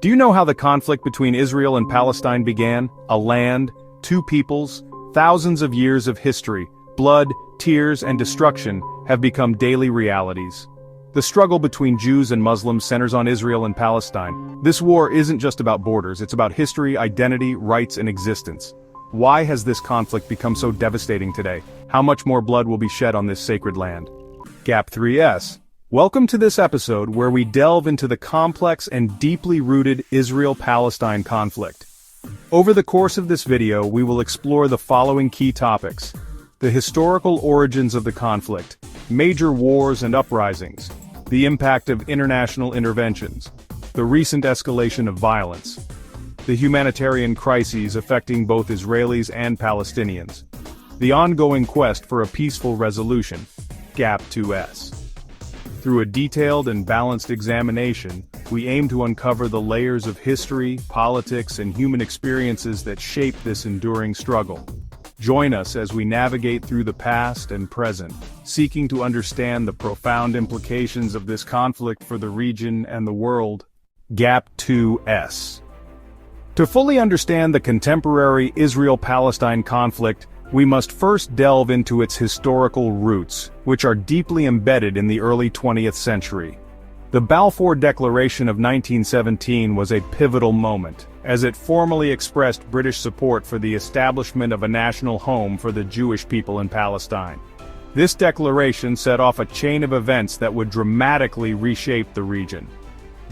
Do you know how the conflict between Israel and Palestine began? A land, two peoples, thousands of years of history, blood, tears, and destruction have become daily realities. The struggle between Jews and Muslims centers on Israel and Palestine. This war isn't just about borders, it's about history, identity, rights, and existence. Why has this conflict become so devastating today? How much more blood will be shed on this sacred land? Gap 3S. Welcome to this episode where we delve into the complex and deeply rooted Israel-Palestine conflict. Over the course of this video, we will explore the following key topics: the historical origins of the conflict, major wars and uprisings, the impact of international interventions, the recent escalation of violence, the humanitarian crises affecting both Israelis and Palestinians, the ongoing quest for a peaceful resolution, Gap 2S. Through a detailed and balanced examination, we aim to uncover the layers of history, politics, and human experiences that shape this enduring struggle. Join us as we navigate through the past and present, seeking to understand the profound implications of this conflict for the region and the world. Gap 2S. To fully understand the contemporary Israel-Palestine conflict, we must first delve into its historical roots, which are deeply embedded in the early 20th century. The Balfour Declaration of 1917 was a pivotal moment, as it formally expressed British support for the establishment of a national home for the Jewish people in Palestine. This declaration set off a chain of events that would dramatically reshape the region.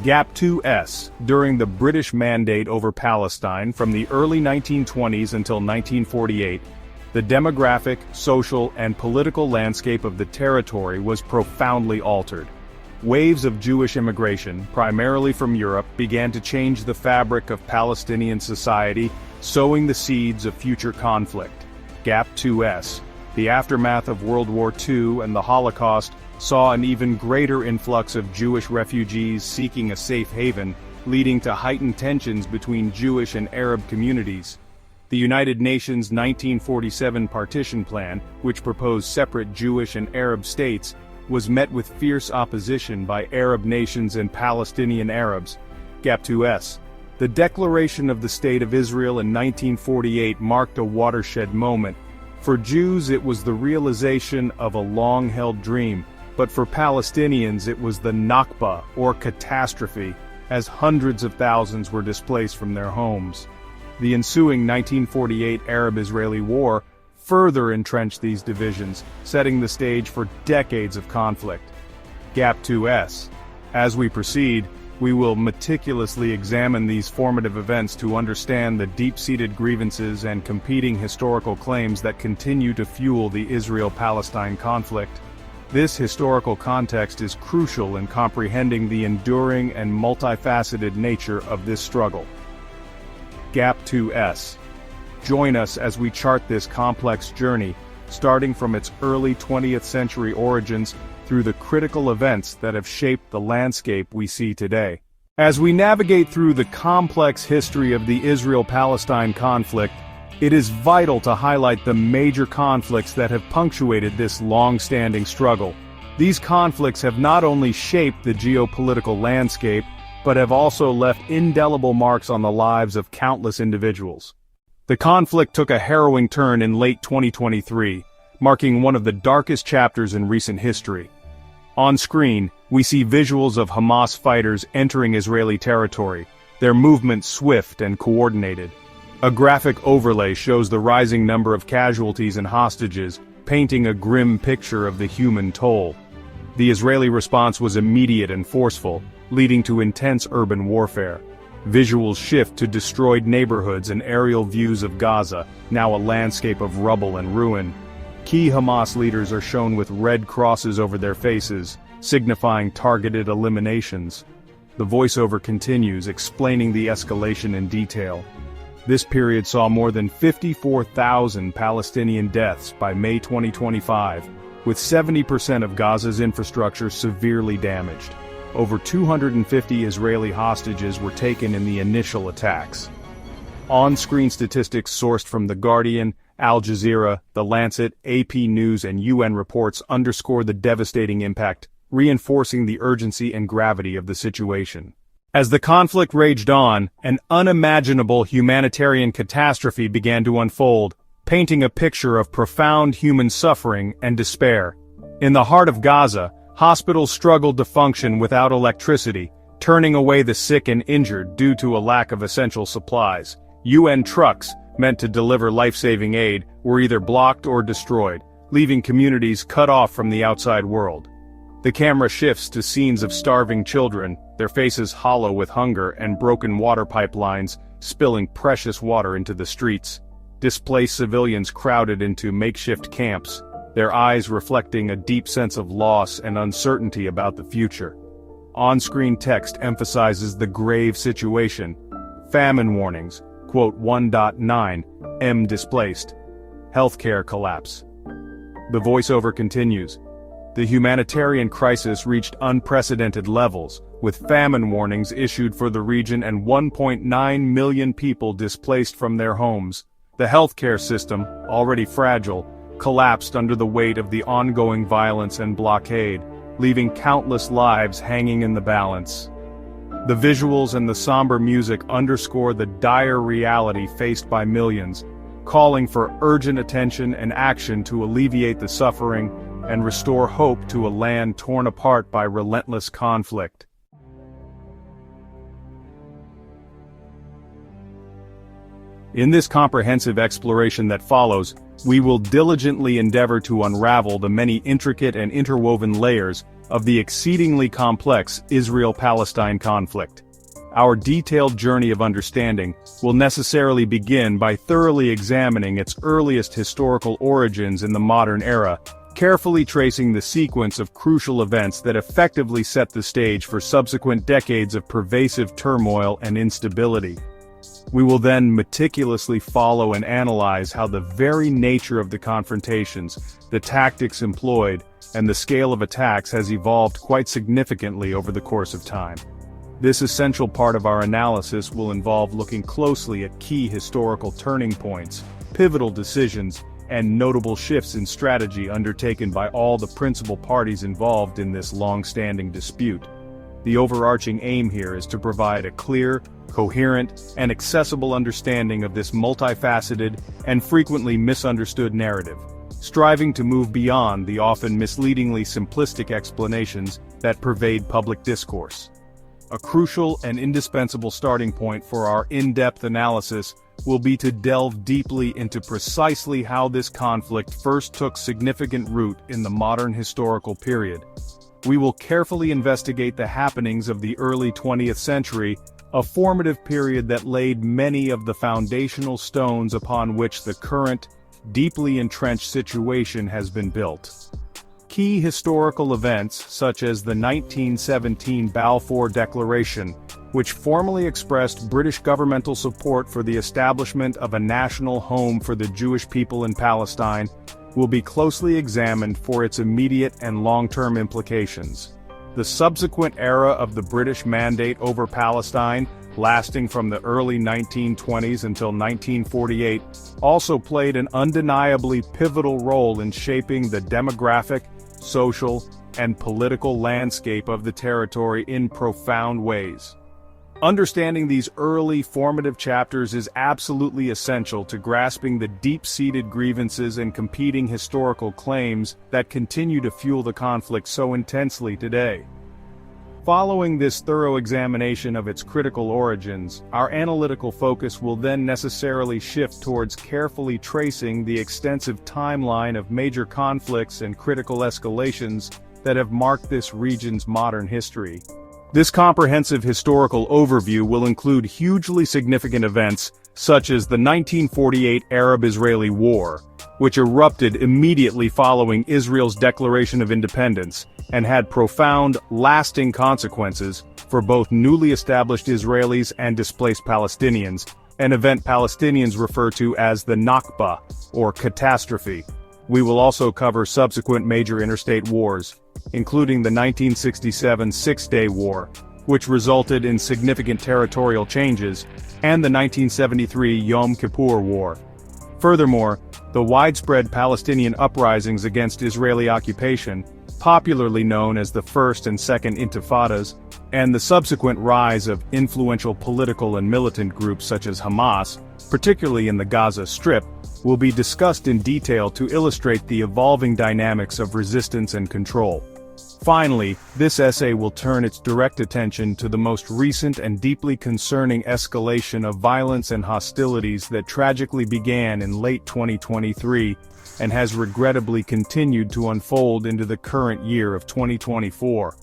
Gap 2S. During the British Mandate over Palestine from the early 1920s until 1948, the demographic, social, and political landscape of the territory was profoundly altered. Waves of Jewish immigration, primarily from Europe, began to change the fabric of Palestinian society, sowing the seeds of future conflict. Gap 2S. The aftermath of World War II and the Holocaust saw an even greater influx of Jewish refugees seeking a safe haven, leading to heightened tensions between Jewish and Arab communities. The United Nations 1947 partition plan, which proposed separate Jewish and Arab states, was met with fierce opposition by Arab nations and Palestinian Arabs. Gap 2S. The declaration of the State of Israel in 1948 marked a watershed moment. For Jews, it was the realization of a long-held dream, but for Palestinians it was the Nakba, or catastrophe, as hundreds of thousands were displaced from their homes. The ensuing 1948 Arab-Israeli War further entrenched these divisions, setting the stage for decades of conflict. Gap 2S. As we proceed, we will meticulously examine these formative events to understand the deep-seated grievances and competing historical claims that continue to fuel the Israel-Palestine conflict. This historical context is crucial in comprehending the enduring and multifaceted nature of this struggle. Gap 2S. Join us as we chart this complex journey, starting from its early 20th century origins through the critical events that have shaped the landscape we see today. As we navigate through the complex history of the Israel-Palestine conflict, it is vital to highlight the major conflicts that have punctuated this long-standing struggle. These conflicts have not only shaped the geopolitical landscape, but have also left indelible marks on the lives of countless individuals. The conflict took a harrowing turn in late 2023, marking one of the darkest chapters in recent history. On screen, we see visuals of Hamas fighters entering Israeli territory, their movements swift and coordinated. A graphic overlay shows the rising number of casualties and hostages, painting a grim picture of the human toll. The Israeli response was immediate and forceful, leading to intense urban warfare. Visuals shift to destroyed neighborhoods and aerial views of Gaza, now a landscape of rubble and ruin. Key Hamas leaders are shown with red crosses over their faces, signifying targeted eliminations. The voiceover continues, explaining the escalation in detail. This period saw more than 54,000 Palestinian deaths by May 2025, with 70% of Gaza's infrastructure severely damaged. Over 250 Israeli hostages were taken in the initial attacks. On-screen statistics sourced from The Guardian, Al Jazeera, The Lancet, AP News, and UN reports underscore the devastating impact, reinforcing the urgency and gravity of the situation. As the conflict raged on, an unimaginable humanitarian catastrophe began to unfold, painting a picture of profound human suffering and despair. In the heart of Gaza, hospitals struggled to function without electricity, turning away the sick and injured due to a lack of essential supplies. UN trucks, meant to deliver life-saving aid, were either blocked or destroyed, leaving communities cut off from the outside world. The camera shifts to scenes of starving children, their faces hollow with hunger and broken water pipelines, spilling precious water into the streets. Displaced civilians crowded into makeshift camps, their eyes reflecting a deep sense of loss and uncertainty about the future. On-screen text emphasizes the grave situation. Famine warnings, quote 1.9, M displaced. Healthcare collapse. The voiceover continues. The humanitarian crisis reached unprecedented levels, with famine warnings issued for the region and 1.9 million people displaced from their homes. The healthcare system, already fragile, collapsed under the weight of the ongoing violence and blockade, leaving countless lives hanging in the balance. The visuals and the somber music underscore the dire reality faced by millions, calling for urgent attention and action to alleviate the suffering and restore hope to a land torn apart by relentless conflict. In this comprehensive exploration that follows, we will diligently endeavor to unravel the many intricate and interwoven layers of the exceedingly complex Israel-Palestine conflict. Our detailed journey of understanding will necessarily begin by thoroughly examining its earliest historical origins in the modern era, carefully tracing the sequence of crucial events that effectively set the stage for subsequent decades of pervasive turmoil and instability. We will then meticulously follow and analyze how the very nature of the confrontations, the tactics employed, and the scale of attacks has evolved quite significantly over the course of time. This essential part of our analysis will involve looking closely at key historical turning points, pivotal decisions, and notable shifts in strategy undertaken by all the principal parties involved in this long-standing dispute. The overarching aim here is to provide a clear, coherent, and accessible understanding of this multifaceted and frequently misunderstood narrative, striving to move beyond the often misleadingly simplistic explanations that pervade public discourse. A crucial and indispensable starting point for our in-depth analysis will be to delve deeply into precisely how this conflict first took significant root in the modern historical period. We will carefully investigate the happenings of the early 20th century, a formative period that laid many of the foundational stones upon which the current, deeply entrenched situation has been built. Key historical events such as the 1917 Balfour Declaration, which formally expressed British governmental support for the establishment of a national home for the Jewish people in Palestine, will be closely examined for its immediate and long-term implications. The subsequent era of the British mandate over Palestine, lasting from the early 1920s until 1948, also played an undeniably pivotal role in shaping the demographic, social, and political landscape of the territory in profound ways. Understanding these early formative chapters is absolutely essential to grasping the deep-seated grievances and competing historical claims that continue to fuel the conflict so intensely today. Following this thorough examination of its critical origins, our analytical focus will then necessarily shift towards carefully tracing the extensive timeline of major conflicts and critical escalations that have marked this region's modern history. This comprehensive historical overview will include hugely significant events such as the 1948 Arab-Israeli War, which erupted immediately following Israel's declaration of independence, and had profound, lasting consequences for both newly established Israelis and displaced Palestinians, an event Palestinians refer to as the Nakba, or catastrophe. We will also cover subsequent major interstate wars, including the 1967 Six-Day War, which resulted in significant territorial changes, and the 1973 Yom Kippur War. Furthermore, the widespread Palestinian uprisings against Israeli occupation, popularly known as the First and Second Intifadas, and the subsequent rise of influential political and militant groups such as Hamas, particularly in the Gaza Strip, will be discussed in detail to illustrate the evolving dynamics of resistance and control. Finally, this essay will turn its direct attention to the most recent and deeply concerning escalation of violence and hostilities that tragically began in late 2023 and has regrettably continued to unfold into the current year of 2024.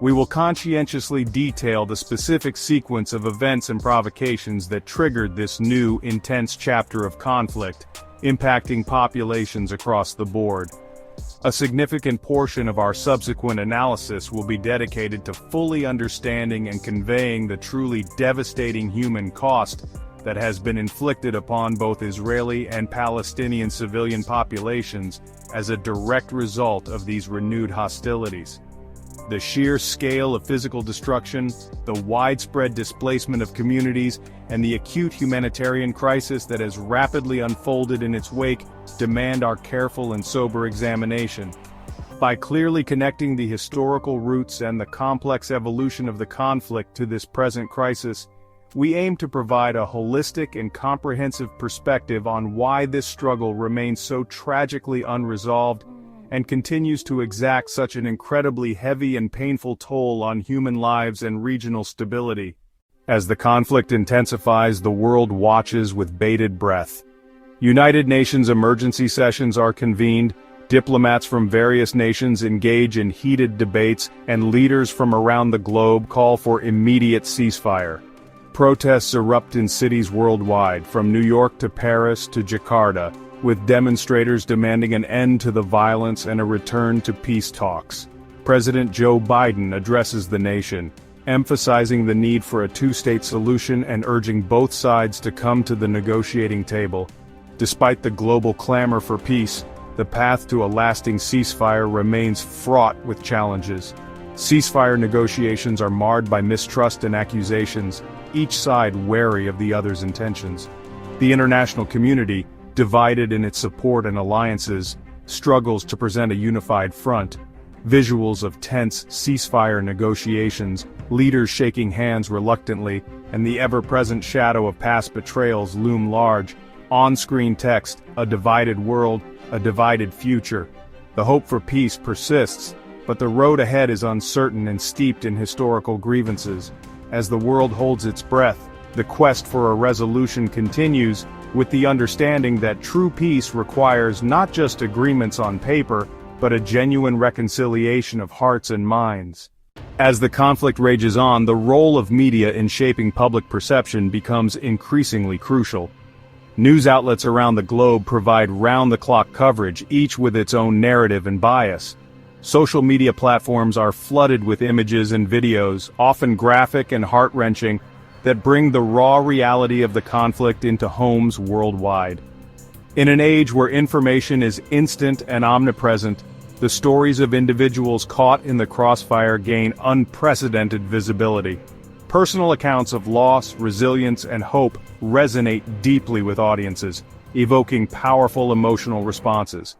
We will conscientiously detail the specific sequence of events and provocations that triggered this new, intense chapter of conflict, impacting populations across the board. A significant portion of our subsequent analysis will be dedicated to fully understanding and conveying the truly devastating human cost that has been inflicted upon both Israeli and Palestinian civilian populations as a direct result of these renewed hostilities. The sheer scale of physical destruction, the widespread displacement of communities, and the acute humanitarian crisis that has rapidly unfolded in its wake demand our careful and sober examination. By clearly connecting the historical roots and the complex evolution of the conflict to this present crisis, we aim to provide a holistic and comprehensive perspective on why this struggle remains so tragically unresolved and continues to exact such an incredibly heavy and painful toll on human lives and regional stability. As the conflict intensifies, the world watches with bated breath. United Nations emergency sessions are convened, diplomats from various nations engage in heated debates, and leaders from around the globe call for immediate ceasefire. Protests erupt in cities worldwide, from New York to Paris to Jakarta, with demonstrators demanding an end to the violence and a return to peace talks. President Joe Biden addresses the nation, emphasizing the need for a two-state solution and urging both sides to come to the negotiating table. Despite the global clamor for peace, the path to a lasting ceasefire remains fraught with challenges. Ceasefire negotiations are marred by mistrust and accusations, each side wary of the other's intentions. The international community, divided in its support and alliances, struggles to present a unified front. Visuals of tense ceasefire negotiations, leaders shaking hands reluctantly, and the ever-present shadow of past betrayals loom large. On-screen text, a divided world, a divided future. The hope for peace persists, but the road ahead is uncertain and steeped in historical grievances. As the world holds its breath, the quest for a resolution continues, with the understanding that true peace requires not just agreements on paper, but a genuine reconciliation of hearts and minds. As the conflict rages on, the role of media in shaping public perception becomes increasingly crucial. News outlets around the globe provide round-the-clock coverage, each with its own narrative and bias. Social media platforms are flooded with images and videos, often graphic and heart-wrenching, that bring the raw reality of the conflict into homes worldwide. In an age where information is instant and omnipresent, the stories of individuals caught in the crossfire gain unprecedented visibility. Personal accounts of loss, resilience, and hope resonate deeply with audiences, evoking powerful emotional responses.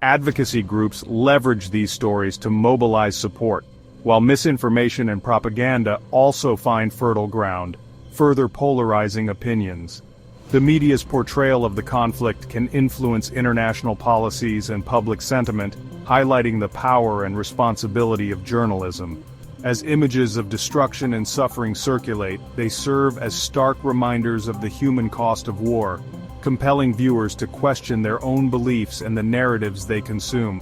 Advocacy groups leverage these stories to mobilize support, while misinformation and propaganda also find fertile ground, further polarizing opinions. The media's portrayal of the conflict can influence international policies and public sentiment, highlighting the power and responsibility of journalism. As images of destruction and suffering circulate, they serve as stark reminders of the human cost of war, compelling viewers to question their own beliefs and the narratives they consume.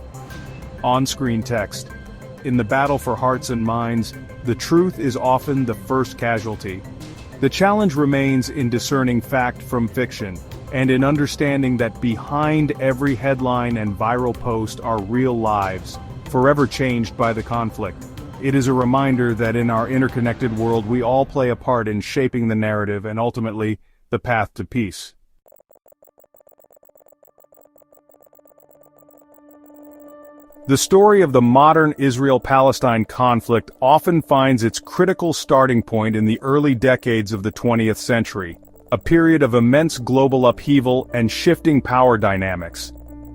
On-screen text. In the battle for hearts and minds, the truth is often the first casualty. The challenge remains in discerning fact from fiction, and in understanding that behind every headline and viral post are real lives, forever changed by the conflict. It is a reminder that in our interconnected world we all play a part in shaping the narrative and ultimately, the path to peace. The story of the modern Israel-Palestine conflict often finds its critical starting point in the early decades of the 20th century, a period of immense global upheaval and shifting power dynamics.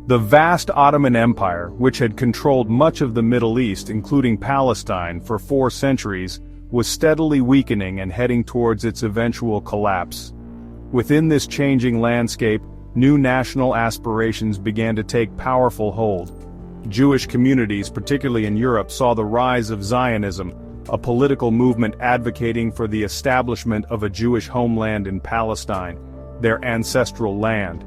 The vast Ottoman Empire, which had controlled much of the Middle East, including Palestine, for 4 centuries, was steadily weakening and heading towards its eventual collapse. Within this changing landscape, new national aspirations began to take powerful hold. Jewish communities, particularly in Europe, saw the rise of Zionism, a political movement advocating for the establishment of a Jewish homeland in Palestine, their ancestral land.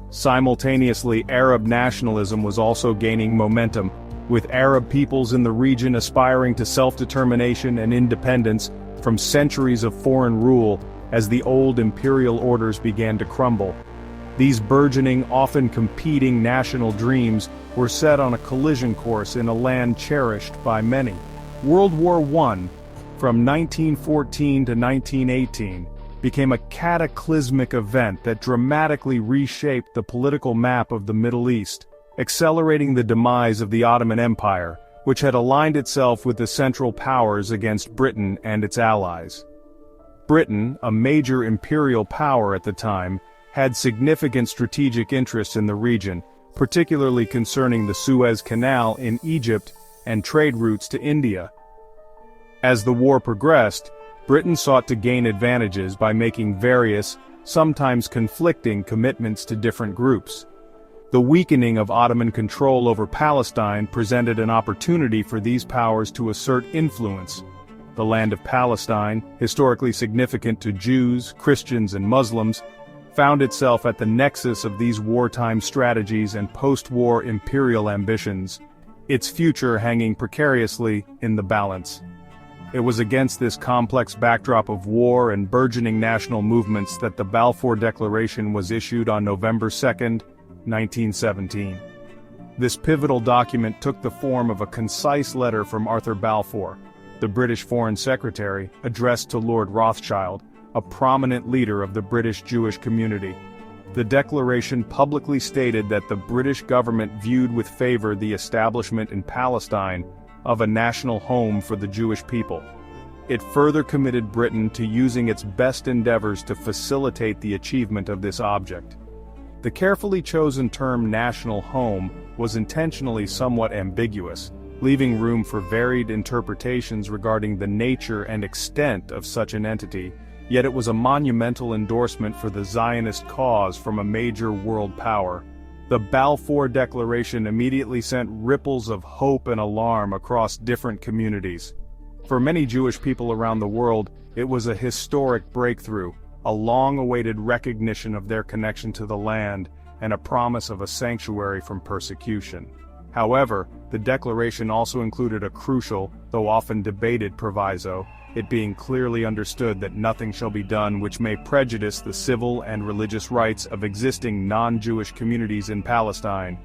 Simultaneously, Arab nationalism was also gaining momentum, with Arab peoples in the region aspiring to self-determination and independence from centuries of foreign rule as the old imperial orders began to crumble. These burgeoning, often competing national dreams were set on a collision course in a land cherished by many. World War I, from 1914 to 1918, became a cataclysmic event that dramatically reshaped the political map of the Middle East, accelerating the demise of the Ottoman Empire, which had aligned itself with the Central Powers against Britain and its allies. Britain, a major imperial power at the time, had significant strategic interests in the region, particularly concerning the Suez Canal in Egypt and trade routes to India. As the war progressed, Britain sought to gain advantages by making various, sometimes conflicting commitments to different groups. The weakening of Ottoman control over Palestine presented an opportunity for these powers to assert influence. The land of Palestine, historically significant to Jews, Christians, and Muslims, found itself at the nexus of these wartime strategies and post-war imperial ambitions, its future hanging precariously in the balance. It was against this complex backdrop of war and burgeoning national movements that the Balfour Declaration was issued on November 2, 1917. This pivotal document took the form of a concise letter from Arthur Balfour, the British Foreign Secretary, addressed to Lord Rothschild, a prominent leader of the British Jewish community. The declaration publicly stated that the British government viewed with favor the establishment in Palestine of a national home for the Jewish people. It further committed Britain to using its best endeavors to facilitate the achievement of this object. The carefully chosen term national home was intentionally somewhat ambiguous, leaving room for varied interpretations regarding the nature and extent of such an entity, yet it was a monumental endorsement for the Zionist cause from a major world power. The Balfour Declaration immediately sent ripples of hope and alarm across different communities. For many Jewish people around the world, it was a historic breakthrough, a long-awaited recognition of their connection to the land, and a promise of a sanctuary from persecution. However, the declaration also included a crucial, though often debated proviso, it being clearly understood that nothing shall be done which may prejudice the civil and religious rights of existing non-Jewish communities in Palestine.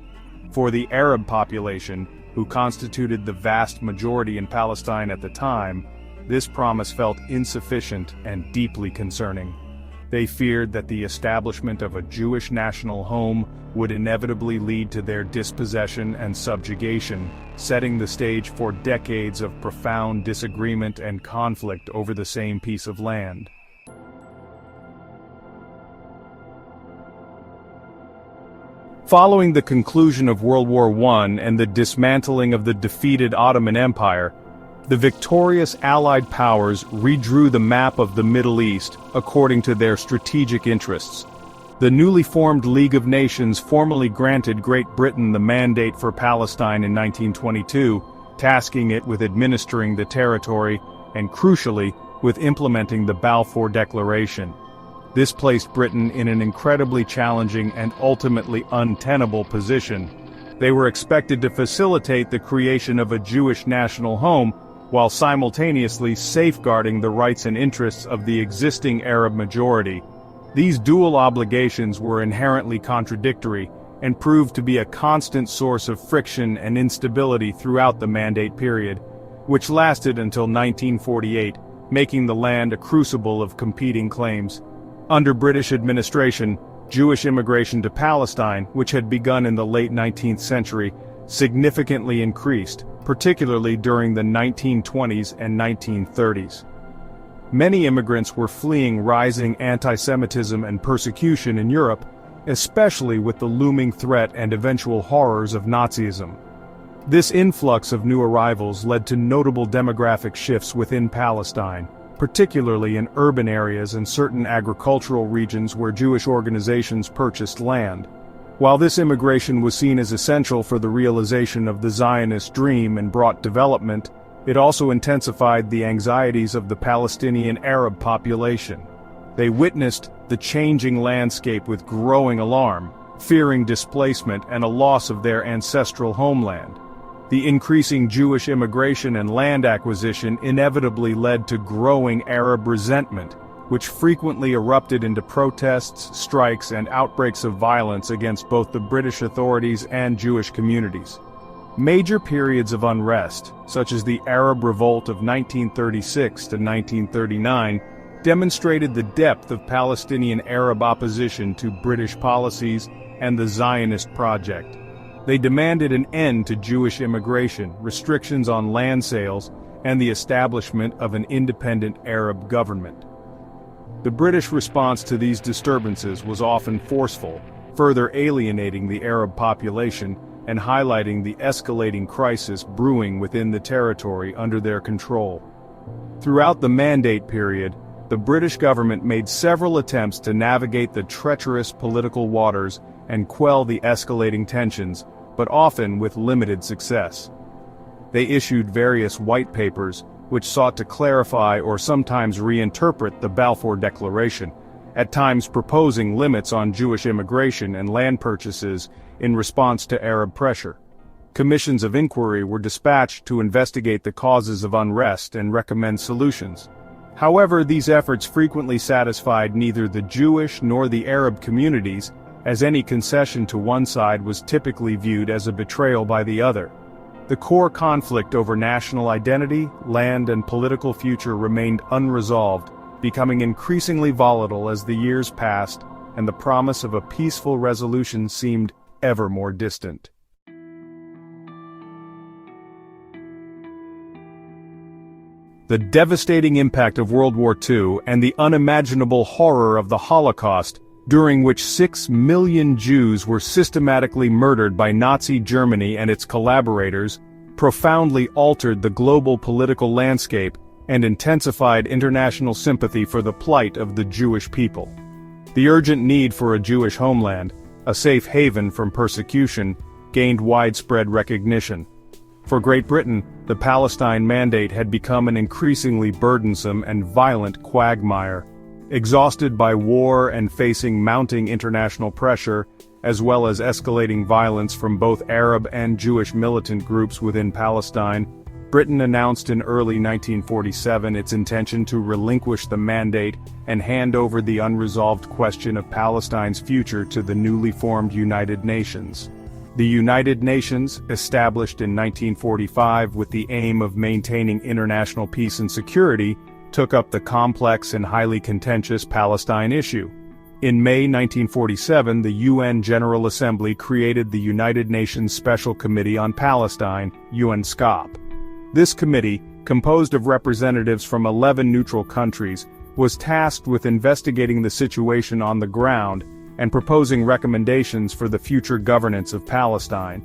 For the Arab population, who constituted the vast majority in Palestine at the time, this promise felt insufficient and deeply concerning. They feared that the establishment of a Jewish national home would inevitably lead to their dispossession and subjugation, setting the stage for decades of profound disagreement and conflict over the same piece of land. Following the conclusion of World War I and the dismantling of the defeated Ottoman Empire, the victorious Allied powers redrew the map of the Middle East according to their strategic interests. The newly formed League of Nations formally granted Great Britain the mandate for Palestine in 1922, tasking it with administering the territory and, crucially, with implementing the Balfour Declaration. This placed Britain in an incredibly challenging and ultimately untenable position. They were expected to facilitate the creation of a Jewish national home, while simultaneously safeguarding the rights and interests of the existing Arab majority. These dual obligations were inherently contradictory, and proved to be a constant source of friction and instability throughout the mandate period, which lasted until 1948, making the land a crucible of competing claims. Under British administration, Jewish immigration to Palestine, which had begun in the late 19th century, significantly increased, particularly during the 1920s and 1930s. Many immigrants were fleeing rising anti-Semitism and persecution in Europe, especially with the looming threat and eventual horrors of Nazism. This influx of new arrivals led to notable demographic shifts within Palestine, particularly in urban areas and certain agricultural regions where Jewish organizations purchased land. While this immigration was seen as essential for the realization of the Zionist dream and brought development, it also intensified the anxieties of the Palestinian Arab population. They witnessed the changing landscape with growing alarm, fearing displacement and a loss of their ancestral homeland. The increasing Jewish immigration and land acquisition inevitably led to growing Arab resentment, which frequently erupted into protests, strikes, and outbreaks of violence against both the British authorities and Jewish communities. Major periods of unrest, such as the Arab Revolt of 1936 to 1939, demonstrated the depth of Palestinian Arab opposition to British policies and the Zionist project. They demanded an end to Jewish immigration, restrictions on land sales, and the establishment of an independent Arab government. The British response to these disturbances was often forceful, further alienating the Arab population and highlighting the escalating crisis brewing within the territory under their control. Throughout the Mandate period, the British government made several attempts to navigate the treacherous political waters and quell the escalating tensions, but often with limited success. They issued various white papers, which sought to clarify or sometimes reinterpret the Balfour Declaration, at times proposing limits on Jewish immigration and land purchases in response to Arab pressure. Commissions of inquiry were dispatched to investigate the causes of unrest and recommend solutions. However, these efforts frequently satisfied neither the Jewish nor the Arab communities, as any concession to one side was typically viewed as a betrayal by the other. The core conflict over national identity, land, and political future remained unresolved, becoming increasingly volatile as the years passed, and the promise of a peaceful resolution seemed ever more distant. The devastating impact of World War II and the unimaginable horror of the Holocaust, during which 6 million Jews were systematically murdered by Nazi Germany and its collaborators, profoundly altered the global political landscape and intensified international sympathy for the plight of the Jewish people. The urgent need for a Jewish homeland, a safe haven from persecution, gained widespread recognition. For Great Britain, the Palestine Mandate had become an increasingly burdensome and violent quagmire. Exhausted by war and facing mounting international pressure, as well as escalating violence from both Arab and Jewish militant groups within Palestine, Britain announced in early 1947 its intention to relinquish the mandate and hand over the unresolved question of Palestine's future to the newly formed United Nations. The United Nations, established in 1945 with the aim of maintaining international peace and security, took up the complex and highly contentious Palestine issue. In May 1947, the UN General Assembly created the United Nations Special Committee on Palestine, UNSCOP. This committee, composed of representatives from 11 neutral countries, was tasked with investigating the situation on the ground and proposing recommendations for the future governance of Palestine.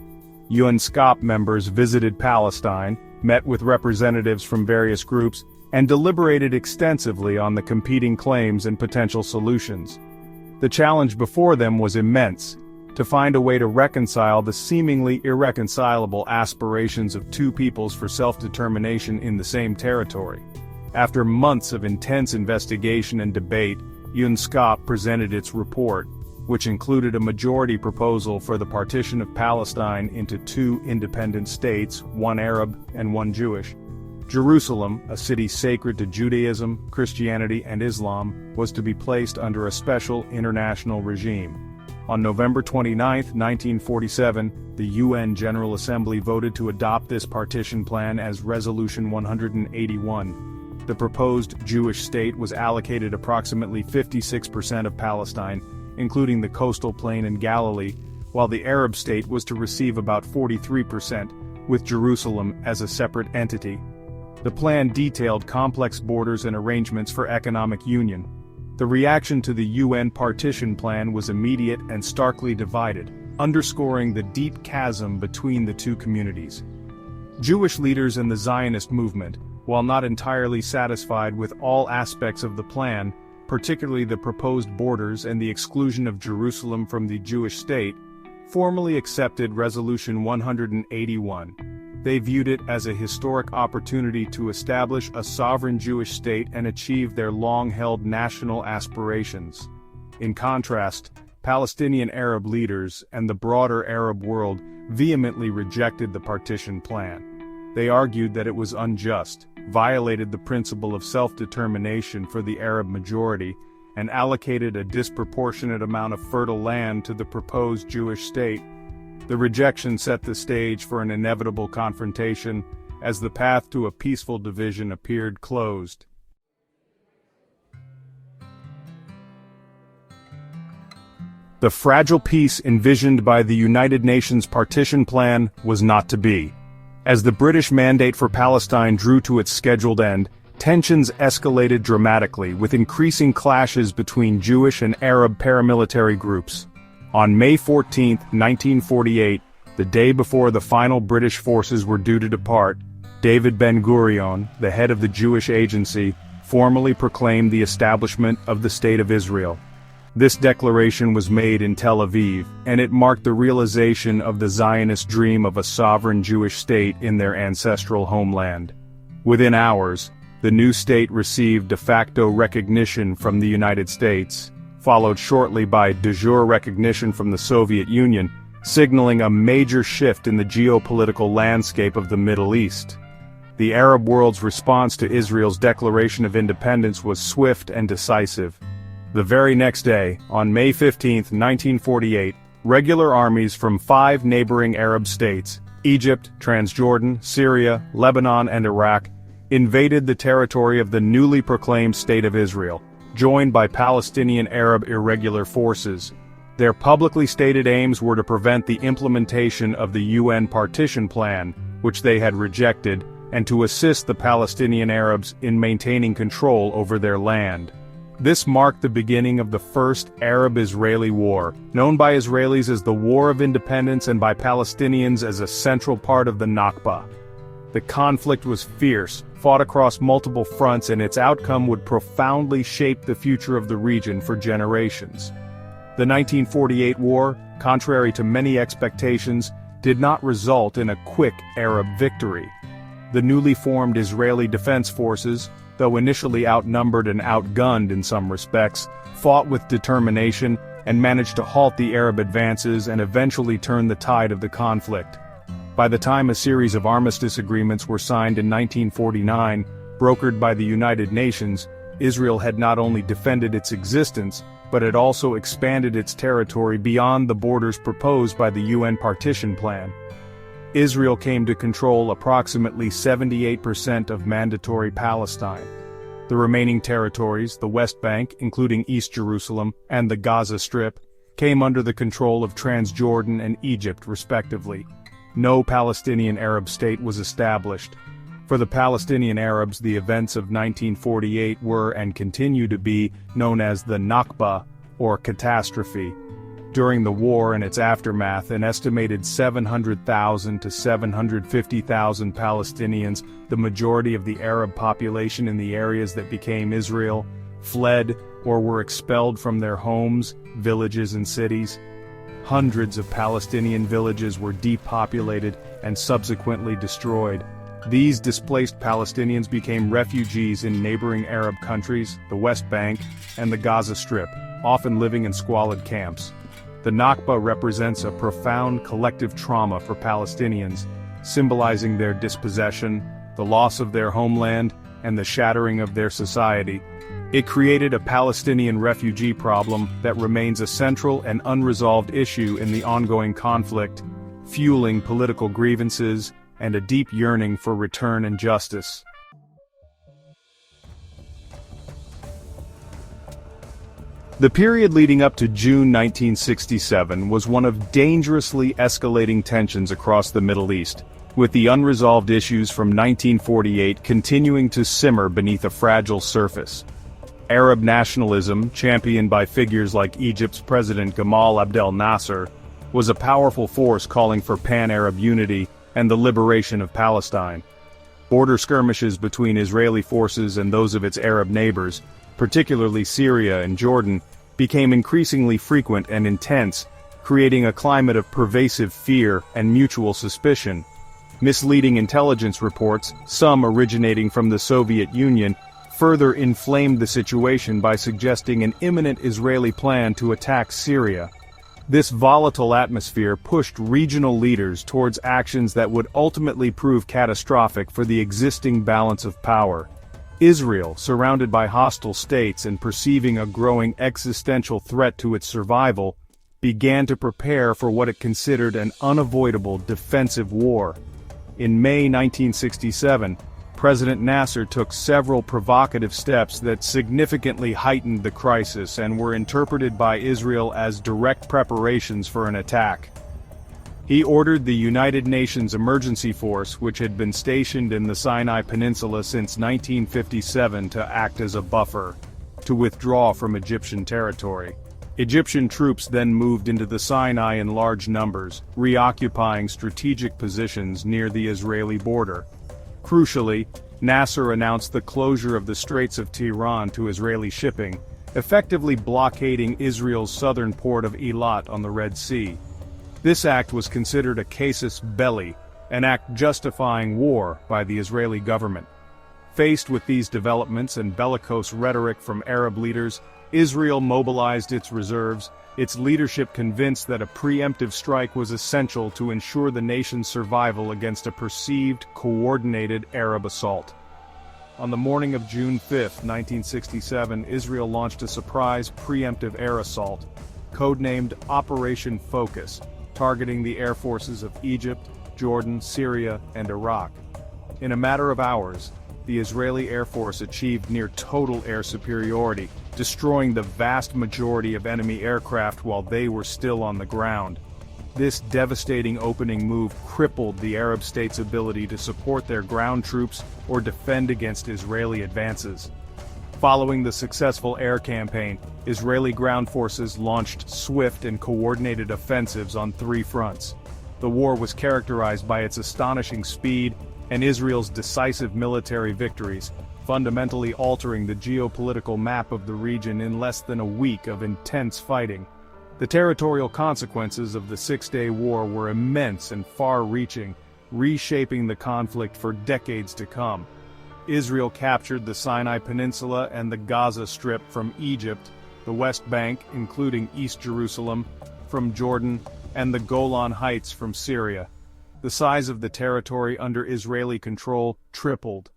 UNSCOP members visited Palestine, met with representatives from various groups, and deliberated extensively on the competing claims and potential solutions. The challenge before them was immense: to find a way to reconcile the seemingly irreconcilable aspirations of two peoples for self-determination in the same territory. After months of intense investigation and debate, UNSCOP presented its report, which included a majority proposal for the partition of Palestine into 2 independent states, one Arab and one Jewish. Jerusalem, a city sacred to Judaism, Christianity, and Islam, was to be placed under a special international regime. On November 29, 1947, the UN General Assembly voted to adopt this partition plan as Resolution 181. The proposed Jewish state was allocated approximately 56% of Palestine, including the coastal plain and Galilee, while the Arab state was to receive about 43%, with Jerusalem as a separate entity. The plan detailed complex borders and arrangements for economic union. The reaction to the UN partition plan was immediate and starkly divided, underscoring the deep chasm between the two communities. Jewish leaders in the Zionist movement, while not entirely satisfied with all aspects of the plan, particularly the proposed borders and the exclusion of Jerusalem from the Jewish state, formally accepted Resolution 181. They viewed it as a historic opportunity to establish a sovereign Jewish state and achieve their long-held national aspirations. In contrast, Palestinian Arab leaders and the broader Arab world vehemently rejected the partition plan. They argued that it was unjust, violated the principle of self-determination for the Arab majority, and allocated a disproportionate amount of fertile land to the proposed Jewish state. The rejection set the stage for an inevitable confrontation, as the path to a peaceful division appeared closed. The fragile peace envisioned by the United Nations partition plan was not to be. As the British mandate for Palestine drew to its scheduled end, tensions escalated dramatically, with increasing clashes between Jewish and Arab paramilitary groups. On May 14, 1948, the day before the final British forces were due to depart, David Ben-Gurion, the head of the Jewish Agency, formally proclaimed the establishment of the State of Israel. This declaration was made in Tel Aviv, and it marked the realization of the Zionist dream of a sovereign Jewish state in their ancestral homeland. Within hours, the new state received de facto recognition from the United States, followed shortly by de jure recognition from the Soviet Union, signaling a major shift in the geopolitical landscape of the Middle East. The Arab world's response to Israel's declaration of independence was swift and decisive. The very next day, on May 15, 1948, regular armies from 5 neighboring Arab states, Egypt, Transjordan, Syria, Lebanon, and Iraq, invaded the territory of the newly proclaimed State of Israel, joined by Palestinian Arab irregular forces. Their publicly stated aims were to prevent the implementation of the UN partition plan, which they had rejected, and to assist the Palestinian Arabs in maintaining control over their land. This marked the beginning of the First Arab-Israeli War, known by Israelis as the War of Independence and by Palestinians as a central part of the Nakba. The conflict was fierce, fought across multiple fronts, and its outcome would profoundly shape the future of the region for generations. The 1948 war, contrary to many expectations, did not result in a quick Arab victory. The newly formed Israeli Defense Forces, though initially outnumbered and outgunned in some respects, fought with determination and managed to halt the Arab advances and eventually turn the tide of the conflict. By the time a series of armistice agreements were signed in 1949, brokered by the United Nations, Israel had not only defended its existence, but had also expanded its territory beyond the borders proposed by the UN partition plan. Israel came to control approximately 78% of mandatory Palestine. The remaining territories, the West Bank, including East Jerusalem, and the Gaza Strip, came under the control of Transjordan and Egypt, respectively. No Palestinian Arab state was established. For the Palestinian Arabs, the events of 1948 were and continue to be known as the Nakba, or catastrophe. During the war and its aftermath, an estimated 700,000 to 750,000 Palestinians, the majority of the Arab population in the areas that became Israel, fled or were expelled from their homes, villages, and cities. Hundreds of Palestinian villages were depopulated and subsequently destroyed. These displaced Palestinians became refugees in neighboring Arab countries, the West Bank, and the Gaza Strip, often living in squalid camps. The Nakba represents a profound collective trauma for Palestinians, symbolizing their dispossession, the loss of their homeland, and the shattering of their society. It created a Palestinian refugee problem that remains a central and unresolved issue in the ongoing conflict, fueling political grievances and a deep yearning for return and justice. The period leading up to June 1967 was one of dangerously escalating tensions across the Middle East, with the unresolved issues from 1948 continuing to simmer beneath a fragile surface. Arab nationalism, championed by figures like Egypt's President Gamal Abdel Nasser, was a powerful force calling for pan-Arab unity and the liberation of Palestine. Border skirmishes between Israeli forces and those of its Arab neighbors, particularly Syria and Jordan, became increasingly frequent and intense, creating a climate of pervasive fear and mutual suspicion. Misleading intelligence reports, some originating from the Soviet Union, further inflamed the situation by suggesting an imminent Israeli plan to attack Syria. This volatile atmosphere pushed regional leaders towards actions that would ultimately prove catastrophic for the existing balance of power. Israel, surrounded by hostile states and perceiving a growing existential threat to its survival, began to prepare for what it considered an unavoidable defensive war. In May 1967, President Nasser took several provocative steps that significantly heightened the crisis and were interpreted by Israel as direct preparations for an attack. He ordered the United Nations Emergency Force, which had been stationed in the Sinai Peninsula since 1957 to act as a buffer, to withdraw from Egyptian territory. Egyptian troops then moved into the Sinai in large numbers, reoccupying strategic positions near the Israeli border. Crucially, Nasser announced the closure of the Straits of Tiran to Israeli shipping, effectively blockading Israel's southern port of Eilat on the Red Sea. This act was considered a casus belli, an act justifying war by the Israeli government. Faced with these developments and bellicose rhetoric from Arab leaders, Israel mobilized its reserves, its leadership convinced that a preemptive strike was essential to ensure the nation's survival against a perceived, coordinated Arab assault. On the morning of June 5, 1967, Israel launched a surprise preemptive air assault, codenamed Operation Focus, targeting the air forces of Egypt, Jordan, Syria, and Iraq. In a matter of hours, the Israeli Air Force achieved near total air superiority, destroying the vast majority of enemy aircraft while they were still on the ground. This devastating opening move crippled the Arab states' ability to support their ground troops or defend against Israeli advances. Following the successful air campaign, Israeli ground forces launched swift and coordinated offensives on three fronts. The war was characterized by its astonishing speed and Israel's decisive military victories, fundamentally altering the geopolitical map of the region in less than a week of intense fighting. The territorial consequences of the Six-Day War were immense and far-reaching, reshaping the conflict for decades to come. Israel captured the Sinai Peninsula and the Gaza Strip from Egypt, the West Bank, including East Jerusalem, from Jordan, and the Golan Heights from Syria. The size of the territory under Israeli control tripled.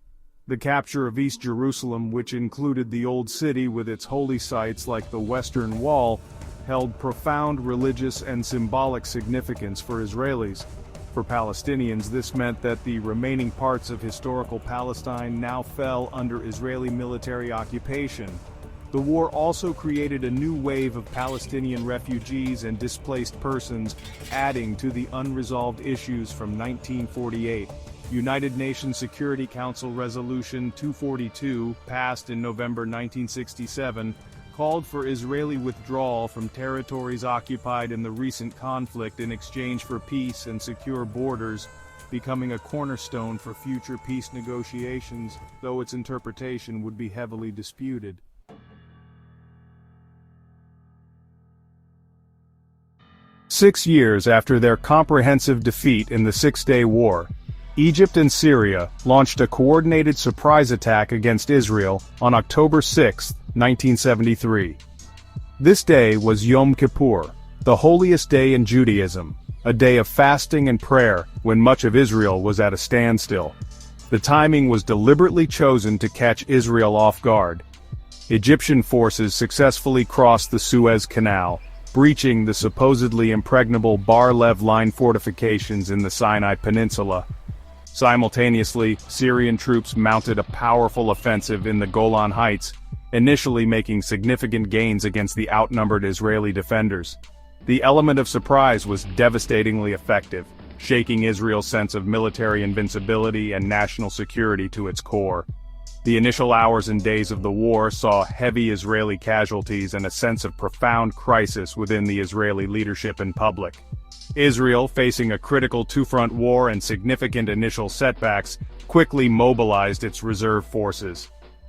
The capture of East Jerusalem, which included the Old City with its holy sites like the Western Wall, held profound religious and symbolic significance for Israelis. For Palestinians, this meant that the remaining parts of historical Palestine now fell under Israeli military occupation. The war also created a new wave of Palestinian refugees and displaced persons, adding to the unresolved issues from 1948. United Nations Security Council Resolution 242, passed in November 1967, called for Israeli withdrawal from territories occupied in the recent conflict in exchange for peace and secure borders, becoming a cornerstone for future peace negotiations, though its interpretation would be heavily disputed. 6 years after their comprehensive defeat in the Six-Day War, Egypt and Syria launched a coordinated surprise attack against Israel on October 6, 1973. This day was Yom Kippur, the holiest day in Judaism, a day of fasting and prayer when much of Israel was at a standstill. The timing was deliberately chosen to catch Israel off guard. Egyptian forces successfully crossed the Suez Canal, breaching the supposedly impregnable Bar-Lev line fortifications in the Sinai Peninsula. Simultaneously, Syrian troops mounted a powerful offensive in the Golan Heights, initially making significant gains against the outnumbered Israeli defenders. The element of surprise was devastatingly effective, shaking Israel's sense of military invincibility and national security to its core. The initial hours and days of the war saw heavy Israeli casualties and a sense of profound crisis within the Israeli leadership and public. Israel, facing a critical two-front war and significant initial setbacks, quickly mobilized its reserve forces.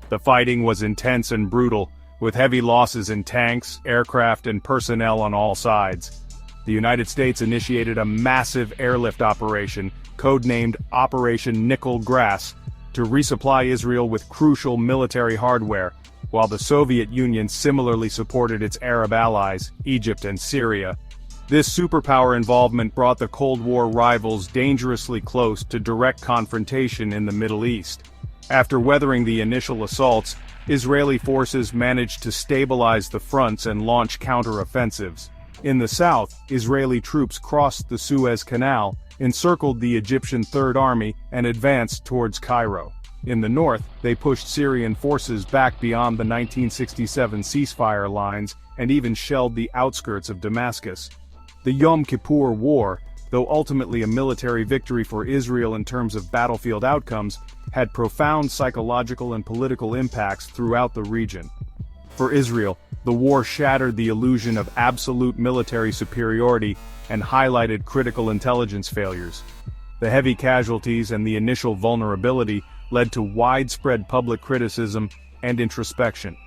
The fighting was intense and brutal, with heavy losses in tanks, aircraft, and personnel on all sides. The United States initiated a massive airlift operation, codenamed Operation Nickel Grass, to resupply Israel with crucial military hardware, while the Soviet Union similarly supported its Arab allies, Egypt and Syria. This superpower involvement brought the Cold War rivals dangerously close to direct confrontation in the Middle East. After weathering the initial assaults, Israeli forces managed to stabilize the fronts and launch counter-offensives. In the south, Israeli troops crossed the Suez Canal, encircled the Egyptian Third Army, and advanced towards Cairo. In the north, they pushed Syrian forces back beyond the 1967 ceasefire lines and even shelled the outskirts of Damascus. The Yom Kippur War, though ultimately a military victory for Israel in terms of battlefield outcomes, had profound psychological and political impacts throughout the region. For Israel, the war shattered the illusion of absolute military superiority and highlighted critical intelligence failures. The heavy casualties and the initial vulnerability led to widespread public criticism and introspection.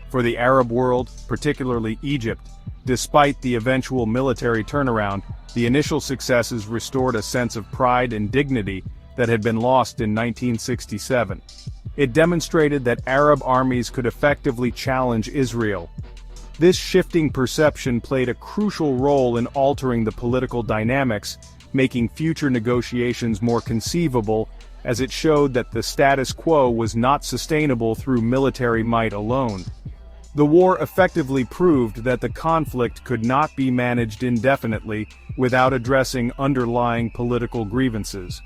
For the Arab world, particularly Egypt, despite the eventual military turnaround, the initial successes restored a sense of pride and dignity that had been lost in 1967. It demonstrated that Arab armies could effectively challenge Israel. This shifting perception played a crucial role in altering the political dynamics, making future negotiations more conceivable, as it showed that the status quo was not sustainable through military might alone. The war effectively proved that the conflict could not be managed indefinitely without addressing underlying political grievances.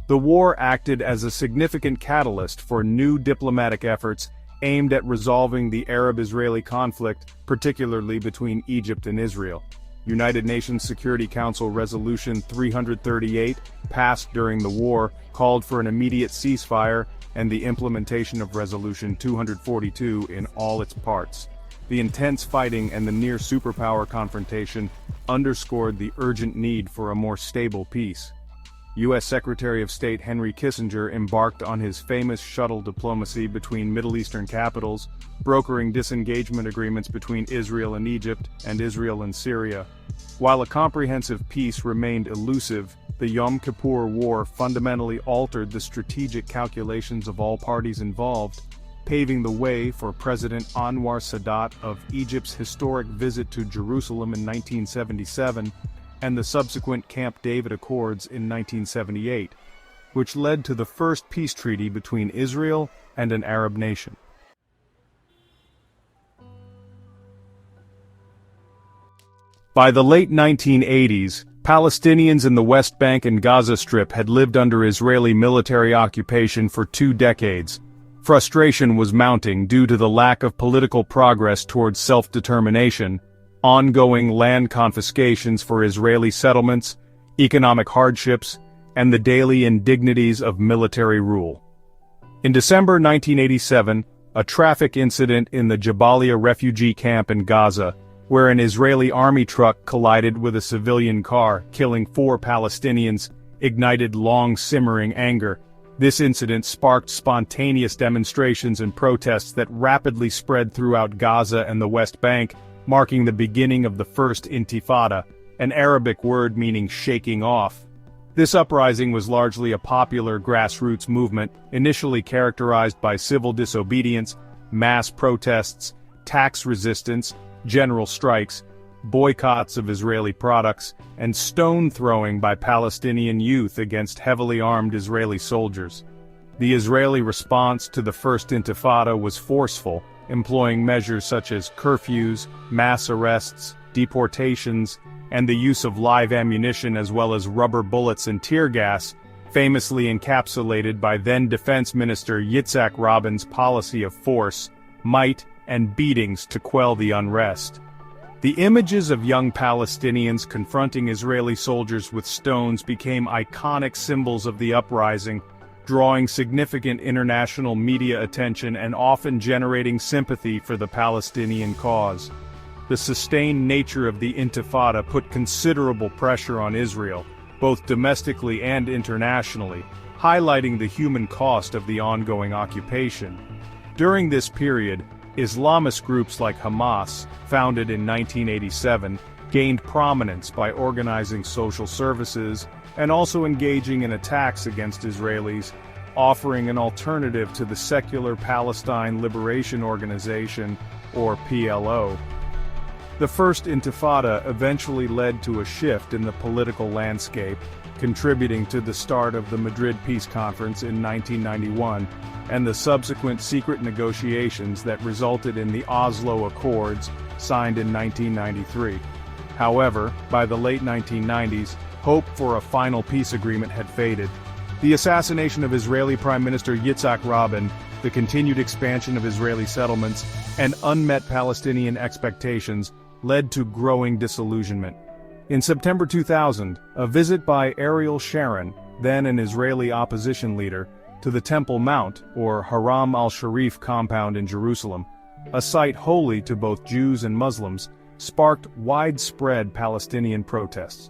The war acted as a significant catalyst for new diplomatic efforts aimed at resolving the Arab-Israeli conflict, particularly between Egypt and Israel. United Nations Security Council Resolution 338, passed during the war, called for an immediate ceasefire and the implementation of Resolution 242 in all its parts. The intense fighting and the near superpower confrontation underscored the urgent need for a more stable peace. U.S. Secretary of State Henry Kissinger embarked on his famous shuttle diplomacy between Middle Eastern capitals, brokering disengagement agreements between Israel and Egypt and Israel and Syria. While a comprehensive peace remained elusive, the Yom Kippur War fundamentally altered the strategic calculations of all parties involved, paving the way for President Anwar Sadat of Egypt's historic visit to Jerusalem in 1977, and the subsequent Camp David Accords in 1978, which led to the first peace treaty between Israel and an Arab nation. By the late 1980s, Palestinians in the West Bank and Gaza Strip had lived under Israeli military occupation for 2 decades. Frustration was mounting due to the lack of political progress towards self-determination, ongoing land confiscations for Israeli settlements, economic hardships, and the daily indignities of military rule. In December 1987, a traffic incident in the Jabalia refugee camp in Gaza, where an Israeli army truck collided with a civilian car, killing 4 Palestinians, ignited long-simmering anger. This incident sparked spontaneous demonstrations and protests that rapidly spread throughout Gaza and the West Bank, marking the beginning of the First Intifada, an Arabic word meaning shaking off. This uprising was largely a popular grassroots movement, initially characterized by civil disobedience, mass protests, tax resistance, general strikes, boycotts of Israeli products, and stone-throwing by Palestinian youth against heavily armed Israeli soldiers. The Israeli response to the First Intifada was forceful, employing measures such as curfews, mass arrests, deportations, and the use of live ammunition as well as rubber bullets and tear gas, famously encapsulated by then Defense Minister Yitzhak Rabin's policy of force, might, and beatings to quell the unrest. The images of young Palestinians confronting Israeli soldiers with stones became iconic symbols of the uprising, drawing significant international media attention and often generating sympathy for the Palestinian cause. The sustained nature of the Intifada put considerable pressure on Israel, both domestically and internationally, highlighting the human cost of the ongoing occupation. During this period, Islamist groups like Hamas, founded in 1987, gained prominence by organizing social services and also engaging in attacks against Israelis, offering an alternative to the secular Palestine Liberation Organization, or PLO. The First Intifada eventually led to a shift in the political landscape, contributing to the start of the Madrid Peace Conference in 1991, and the subsequent secret negotiations that resulted in the Oslo Accords, signed in 1993. However, by the late 1990s, hope for a final peace agreement had faded. The assassination of Israeli Prime Minister Yitzhak Rabin, the continued expansion of Israeli settlements, and unmet Palestinian expectations led to growing disillusionment. In September 2000, a visit by Ariel Sharon, then an Israeli opposition leader, to the Temple Mount, or Haram al-Sharif compound in Jerusalem, a site holy to both Jews and Muslims, sparked widespread Palestinian protests.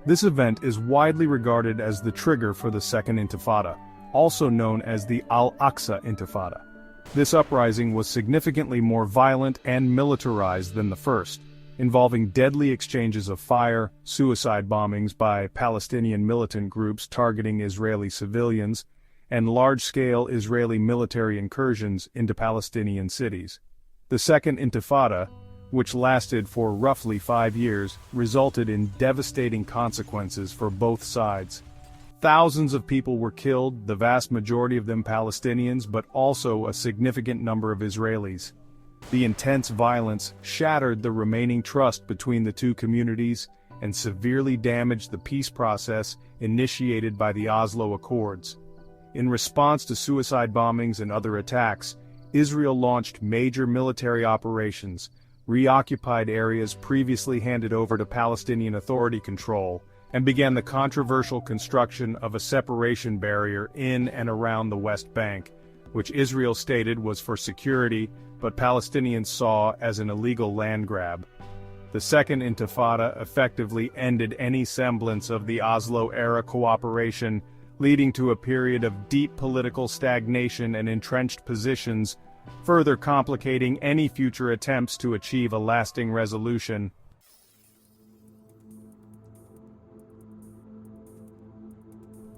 This event is widely regarded as the trigger for the Second Intifada, also known as the Al-Aqsa Intifada. This uprising was significantly more violent and militarized than the first, involving deadly exchanges of fire, suicide bombings by Palestinian militant groups targeting Israeli civilians, and large-scale Israeli military incursions into Palestinian cities. The Second Intifada, which lasted for roughly 5 years, resulted in devastating consequences for both sides. Thousands of people were killed, the vast majority of them Palestinians, but also a significant number of Israelis. The intense violence shattered the remaining trust between the two communities and severely damaged the peace process initiated by the Oslo Accords. In response to suicide bombings and other attacks, Israel launched major military operations, reoccupied areas previously handed over to Palestinian Authority control, and began the controversial construction of a separation barrier in and around the West Bank, which Israel stated was for security, but Palestinians saw as an illegal land grab. The Second Intifada effectively ended any semblance of the Oslo-era cooperation, leading to a period of deep political stagnation and entrenched positions, further complicating any future attempts to achieve a lasting resolution.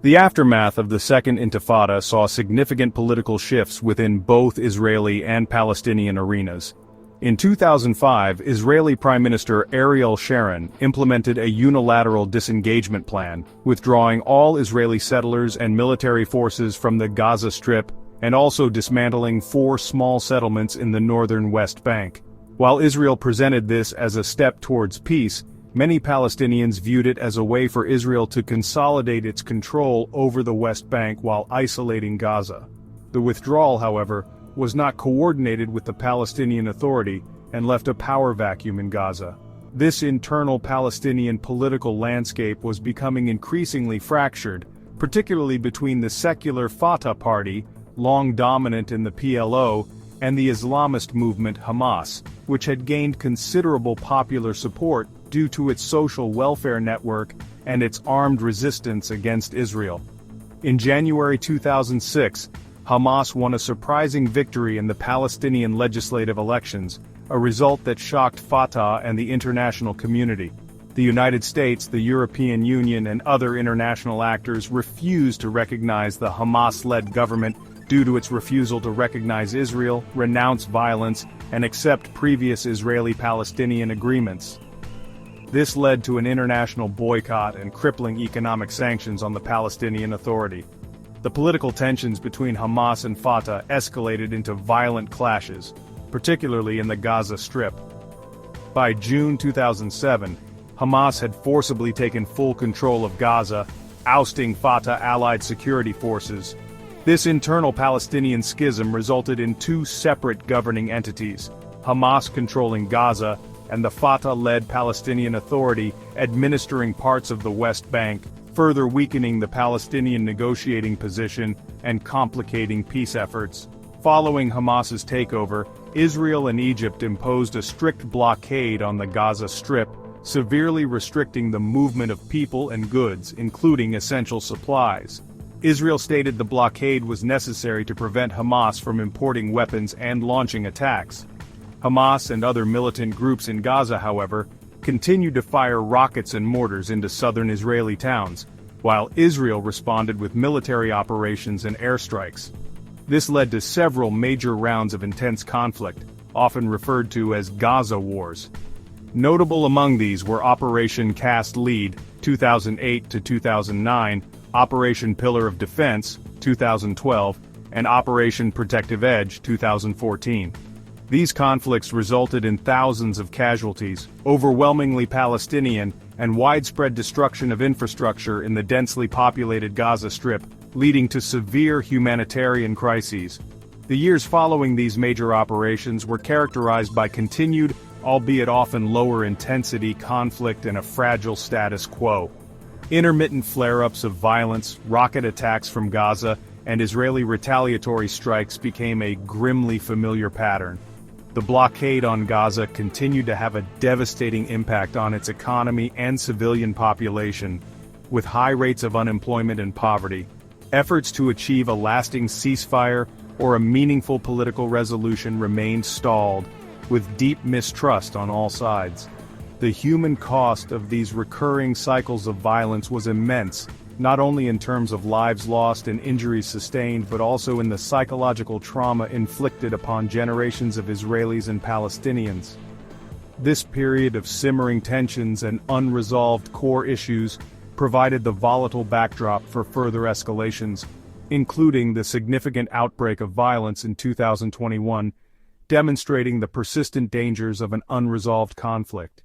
The aftermath of the Second Intifada saw significant political shifts within both Israeli and Palestinian arenas. In 2005, Israeli Prime Minister Ariel Sharon implemented a unilateral disengagement plan, withdrawing all Israeli settlers and military forces from the Gaza Strip, and also dismantling 4 small settlements in the northern West Bank. While Israel presented this as a step towards peace, many Palestinians viewed it as a way for Israel to consolidate its control over the West Bank while isolating Gaza. The withdrawal, however, was not coordinated with the Palestinian Authority and left a power vacuum in Gaza. This internal Palestinian political landscape was becoming increasingly fractured, particularly between the secular Fatah party, long dominant in the PLO, and the Islamist movement Hamas, which had gained considerable popular support due to its social welfare network and its armed resistance against Israel. In January 2006, Hamas won a surprising victory in the Palestinian legislative elections, a result that shocked Fatah and the international community. The United States, the European Union, and other international actors refused to recognize the Hamas-led government due to its refusal to recognize Israel, renounce violence, and accept previous Israeli-Palestinian agreements. This led to an international boycott and crippling economic sanctions on the Palestinian Authority. The political tensions between Hamas and Fatah escalated into violent clashes, particularly in the Gaza Strip. By June 2007, Hamas had forcibly taken full control of Gaza, ousting Fatah-allied security forces. This internal Palestinian schism resulted in 2 separate governing entities, Hamas controlling Gaza and the Fatah-led Palestinian Authority administering parts of the West Bank, further weakening the Palestinian negotiating position and complicating peace efforts. Following Hamas's takeover, Israel and Egypt imposed a strict blockade on the Gaza Strip, severely restricting the movement of people and goods, including essential supplies. Israel stated the blockade was necessary to prevent Hamas from importing weapons and launching attacks. Hamas and other militant groups in Gaza, however, continued to fire rockets and mortars into southern Israeli towns, while Israel responded with military operations and airstrikes. This led to several major rounds of intense conflict, often referred to as Gaza Wars. Notable among these were Operation Cast Lead, 2008 to 2009, Operation Pillar of Defense, 2012, and Operation Protective Edge, 2014. These conflicts resulted in thousands of casualties, overwhelmingly Palestinian, and widespread destruction of infrastructure in the densely populated Gaza Strip, leading to severe humanitarian crises. The years following these major operations were characterized by continued, albeit often lower intensity, conflict and a fragile status quo. Intermittent flare-ups of violence, rocket attacks from Gaza, and Israeli retaliatory strikes became a grimly familiar pattern. The blockade on Gaza continued to have a devastating impact on its economy and civilian population, with high rates of unemployment and poverty. Efforts to achieve a lasting ceasefire or a meaningful political resolution remained stalled, with deep mistrust on all sides. The human cost of these recurring cycles of violence was immense, not only in terms of lives lost and injuries sustained but also in the psychological trauma inflicted upon generations of Israelis and Palestinians. This period of simmering tensions and unresolved core issues provided the volatile backdrop for further escalations, including the significant outbreak of violence in 2021, demonstrating the persistent dangers of an unresolved conflict.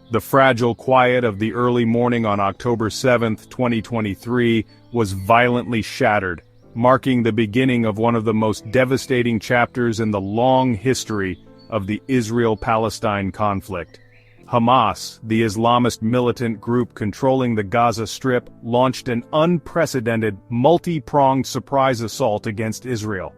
The fragile quiet of the early morning on October 7, 2023, was violently shattered, marking the beginning of one of the most devastating chapters in the long history of the Israel-Palestine conflict. Hamas, the Islamist militant group controlling the Gaza Strip, launched an unprecedented, multi-pronged surprise assault against Israel.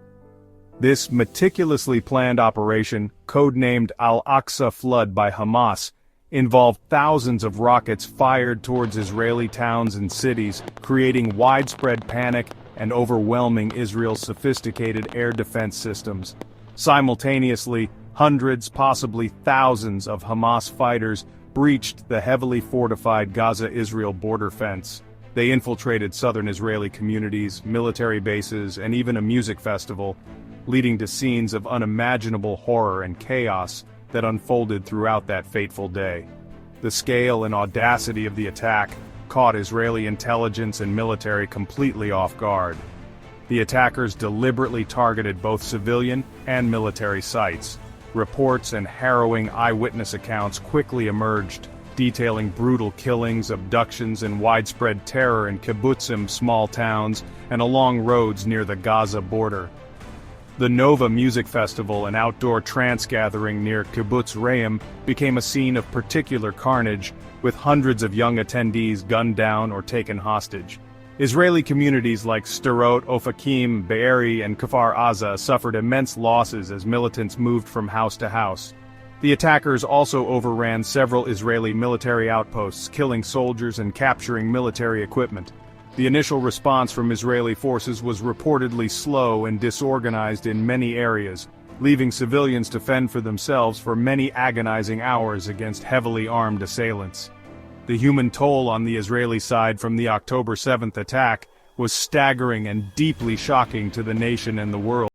This meticulously planned operation, codenamed Al-Aqsa Flood by Hamas, involved thousands of rockets fired towards Israeli towns and cities, creating widespread panic and overwhelming Israel's sophisticated air defense systems. Simultaneously, hundreds, possibly thousands of Hamas fighters breached the heavily fortified Gaza-Israel border fence. They infiltrated southern Israeli communities, military bases, and even a music festival, leading to scenes of unimaginable horror and chaos that unfolded throughout that fateful day. The scale and audacity of the attack caught Israeli intelligence and military completely off guard. The attackers deliberately targeted both civilian and military sites. Reports and harrowing eyewitness accounts quickly emerged, detailing brutal killings, abductions, and widespread terror in kibbutzim, small towns, and along roads near the Gaza border. The Nova Music Festival, an outdoor trance gathering near Kibbutz Re'im, became a scene of particular carnage, with hundreds of young attendees gunned down or taken hostage. Israeli communities like Sderot, Ofakim, Be'eri, and Kfar Aza suffered immense losses as militants moved from house to house. The attackers also overran several Israeli military outposts, killing soldiers and capturing military equipment. The initial response from Israeli forces was reportedly slow and disorganized in many areas, leaving civilians to fend for themselves for many agonizing hours against heavily armed assailants. The human toll on the Israeli side from the October 7th attack was staggering and deeply shocking to the nation and the world.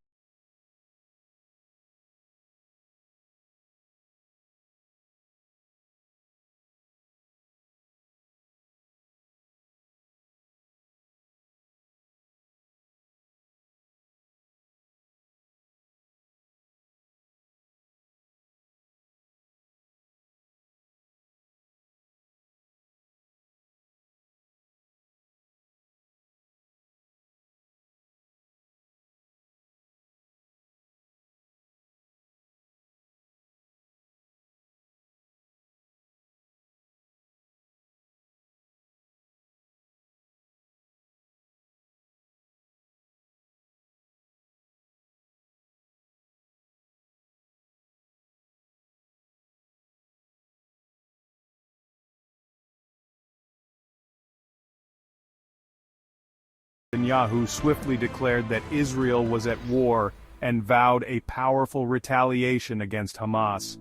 Netanyahu swiftly declared that Israel was at war and vowed a powerful retaliation against Hamas.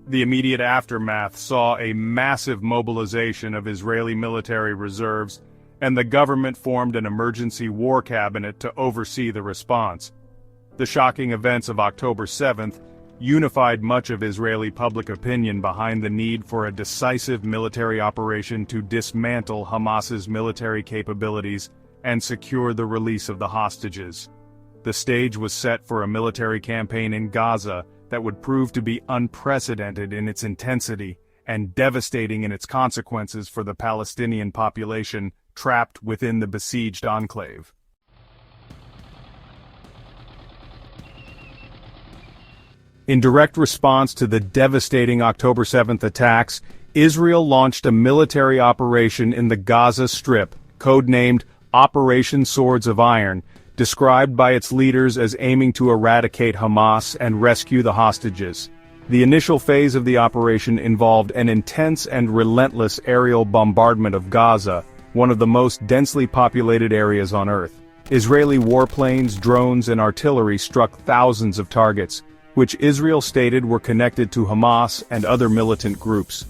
The immediate aftermath saw a massive mobilization of Israeli military reserves, and the government formed an emergency war cabinet to oversee the response. The shocking events of October 7th unified much of Israeli public opinion behind the need for a decisive military operation to dismantle Hamas's military capabilities and secure the release of the hostages. The stage was set for a military campaign in Gaza that would prove to be unprecedented in its intensity and devastating in its consequences for the Palestinian population trapped within the besieged enclave. In direct response to the devastating October 7th attacks, Israel launched a military operation in the Gaza Strip, codenamed Operation Swords of Iron, described by its leaders as aiming to eradicate Hamas and rescue the hostages. The initial phase of the operation involved an intense and relentless aerial bombardment of Gaza, one of the most densely populated areas on Earth. Israeli warplanes, drones, and artillery struck thousands of targets, which Israel stated were connected to Hamas and other militant groups.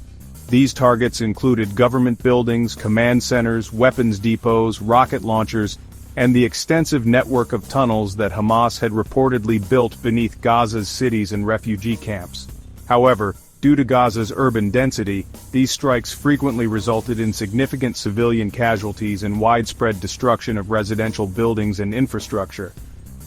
These targets included government buildings, command centers, weapons depots, rocket launchers, and the extensive network of tunnels that Hamas had reportedly built beneath Gaza's cities and refugee camps. However, due to Gaza's urban density, these strikes frequently resulted in significant civilian casualties and widespread destruction of residential buildings and infrastructure.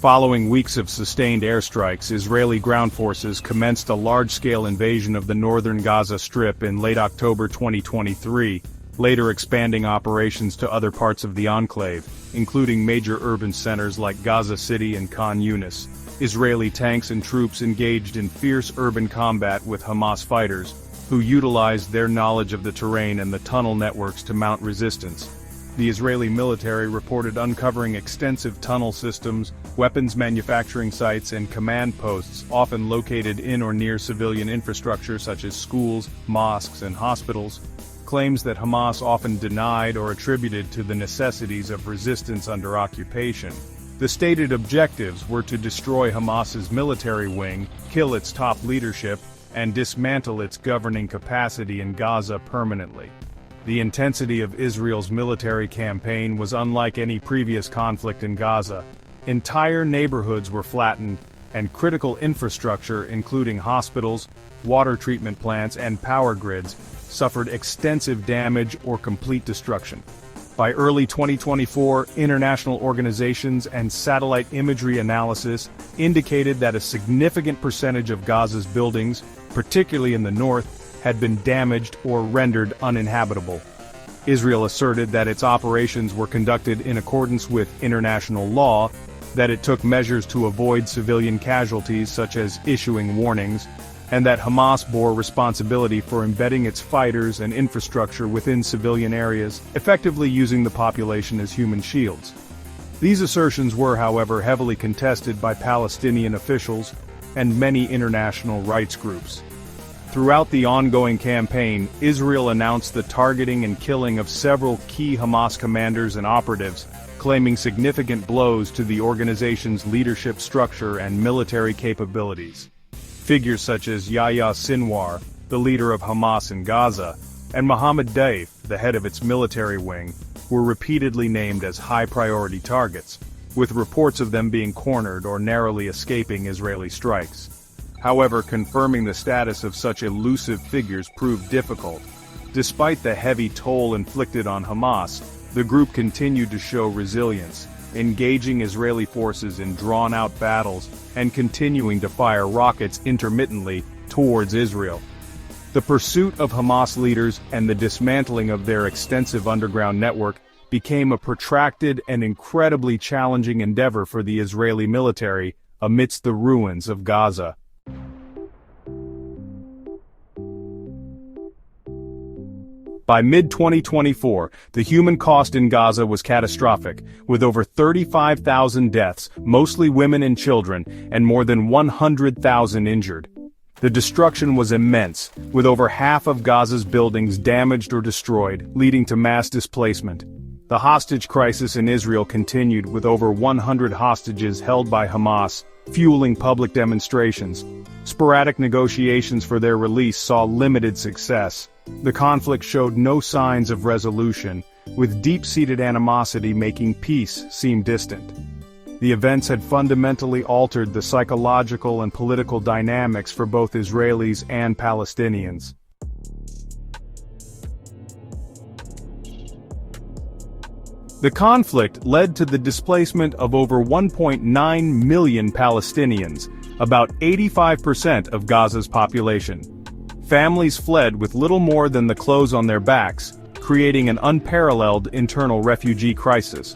Following weeks of sustained airstrikes, Israeli ground forces commenced a large-scale invasion of the northern Gaza Strip in late October 2023, later expanding operations to other parts of the enclave, including major urban centers like Gaza City and Khan Yunis. Israeli tanks and troops engaged in fierce urban combat with Hamas fighters, who utilized their knowledge of the terrain and the tunnel networks to mount resistance. The Israeli military reported uncovering extensive tunnel systems, weapons manufacturing sites, and command posts often located in or near civilian infrastructure such as schools, mosques, and hospitals. Claims that Hamas often denied or attributed to the necessities of resistance under occupation. The stated objectives were to destroy Hamas's military wing, kill its top leadership, and dismantle its governing capacity in Gaza permanently. The intensity of Israel's military campaign was unlike any previous conflict in Gaza. Entire neighborhoods were flattened, and critical infrastructure, including hospitals, water treatment plants, and power grids, suffered extensive damage or complete destruction. By early 2024, international organizations and satellite imagery analysis indicated that a significant percentage of Gaza's buildings, particularly in the north, had been damaged or rendered uninhabitable. Israel asserted that its operations were conducted in accordance with international law, that it took measures to avoid civilian casualties such as issuing warnings, and that Hamas bore responsibility for embedding its fighters and infrastructure within civilian areas, effectively using the population as human shields. These assertions were, however, heavily contested by Palestinian officials and many international rights groups. Throughout the ongoing campaign, Israel announced the targeting and killing of several key Hamas commanders and operatives, claiming significant blows to the organization's leadership structure and military capabilities. Figures such as Yahya Sinwar, the leader of Hamas in Gaza, and Mohammed Daif, the head of its military wing, were repeatedly named as high-priority targets, with reports of them being cornered or narrowly escaping Israeli strikes. However, confirming the status of such elusive figures proved difficult. Despite the heavy toll inflicted on Hamas, the group continued to show resilience, engaging Israeli forces in drawn-out battles and continuing to fire rockets intermittently towards Israel. The pursuit of Hamas leaders and the dismantling of their extensive underground network became a protracted and incredibly challenging endeavor for the Israeli military amidst the ruins of Gaza. By mid-2024, the human cost in Gaza was catastrophic, with over 35,000 deaths, mostly women and children, and more than 100,000 injured. The destruction was immense, with over half of Gaza's buildings damaged or destroyed, leading to mass displacement. The The hostage crisis in Israel continued with over 100 hostages held by Hamas, fueling public demonstrations. Sporadic negotiations for their release saw limited success. The conflict showed no signs of resolution, with deep-seated animosity making peace seem distant. The events had fundamentally altered the psychological and political dynamics for both Israelis and Palestinians. The conflict led to the displacement of over 1.9 million Palestinians, about 85% of Gaza's population. Families fled with little more than the clothes on their backs, creating an unparalleled internal refugee crisis.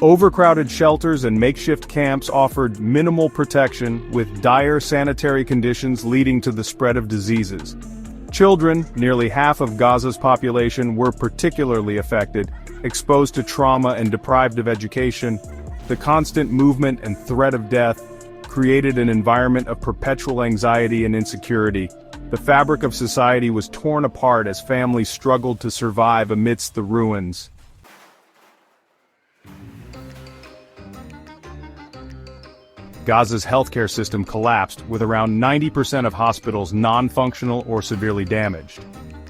Overcrowded shelters and makeshift camps offered minimal protection, with dire sanitary conditions leading to the spread of diseases. Children, nearly half of Gaza's population, were particularly affected, exposed to trauma and deprived of education. The constant movement and threat of death created an environment of perpetual anxiety and insecurity. The fabric of society was torn apart as families struggled to survive amidst the ruins. Gaza's healthcare system collapsed, with around 90% of hospitals non-functional or severely damaged.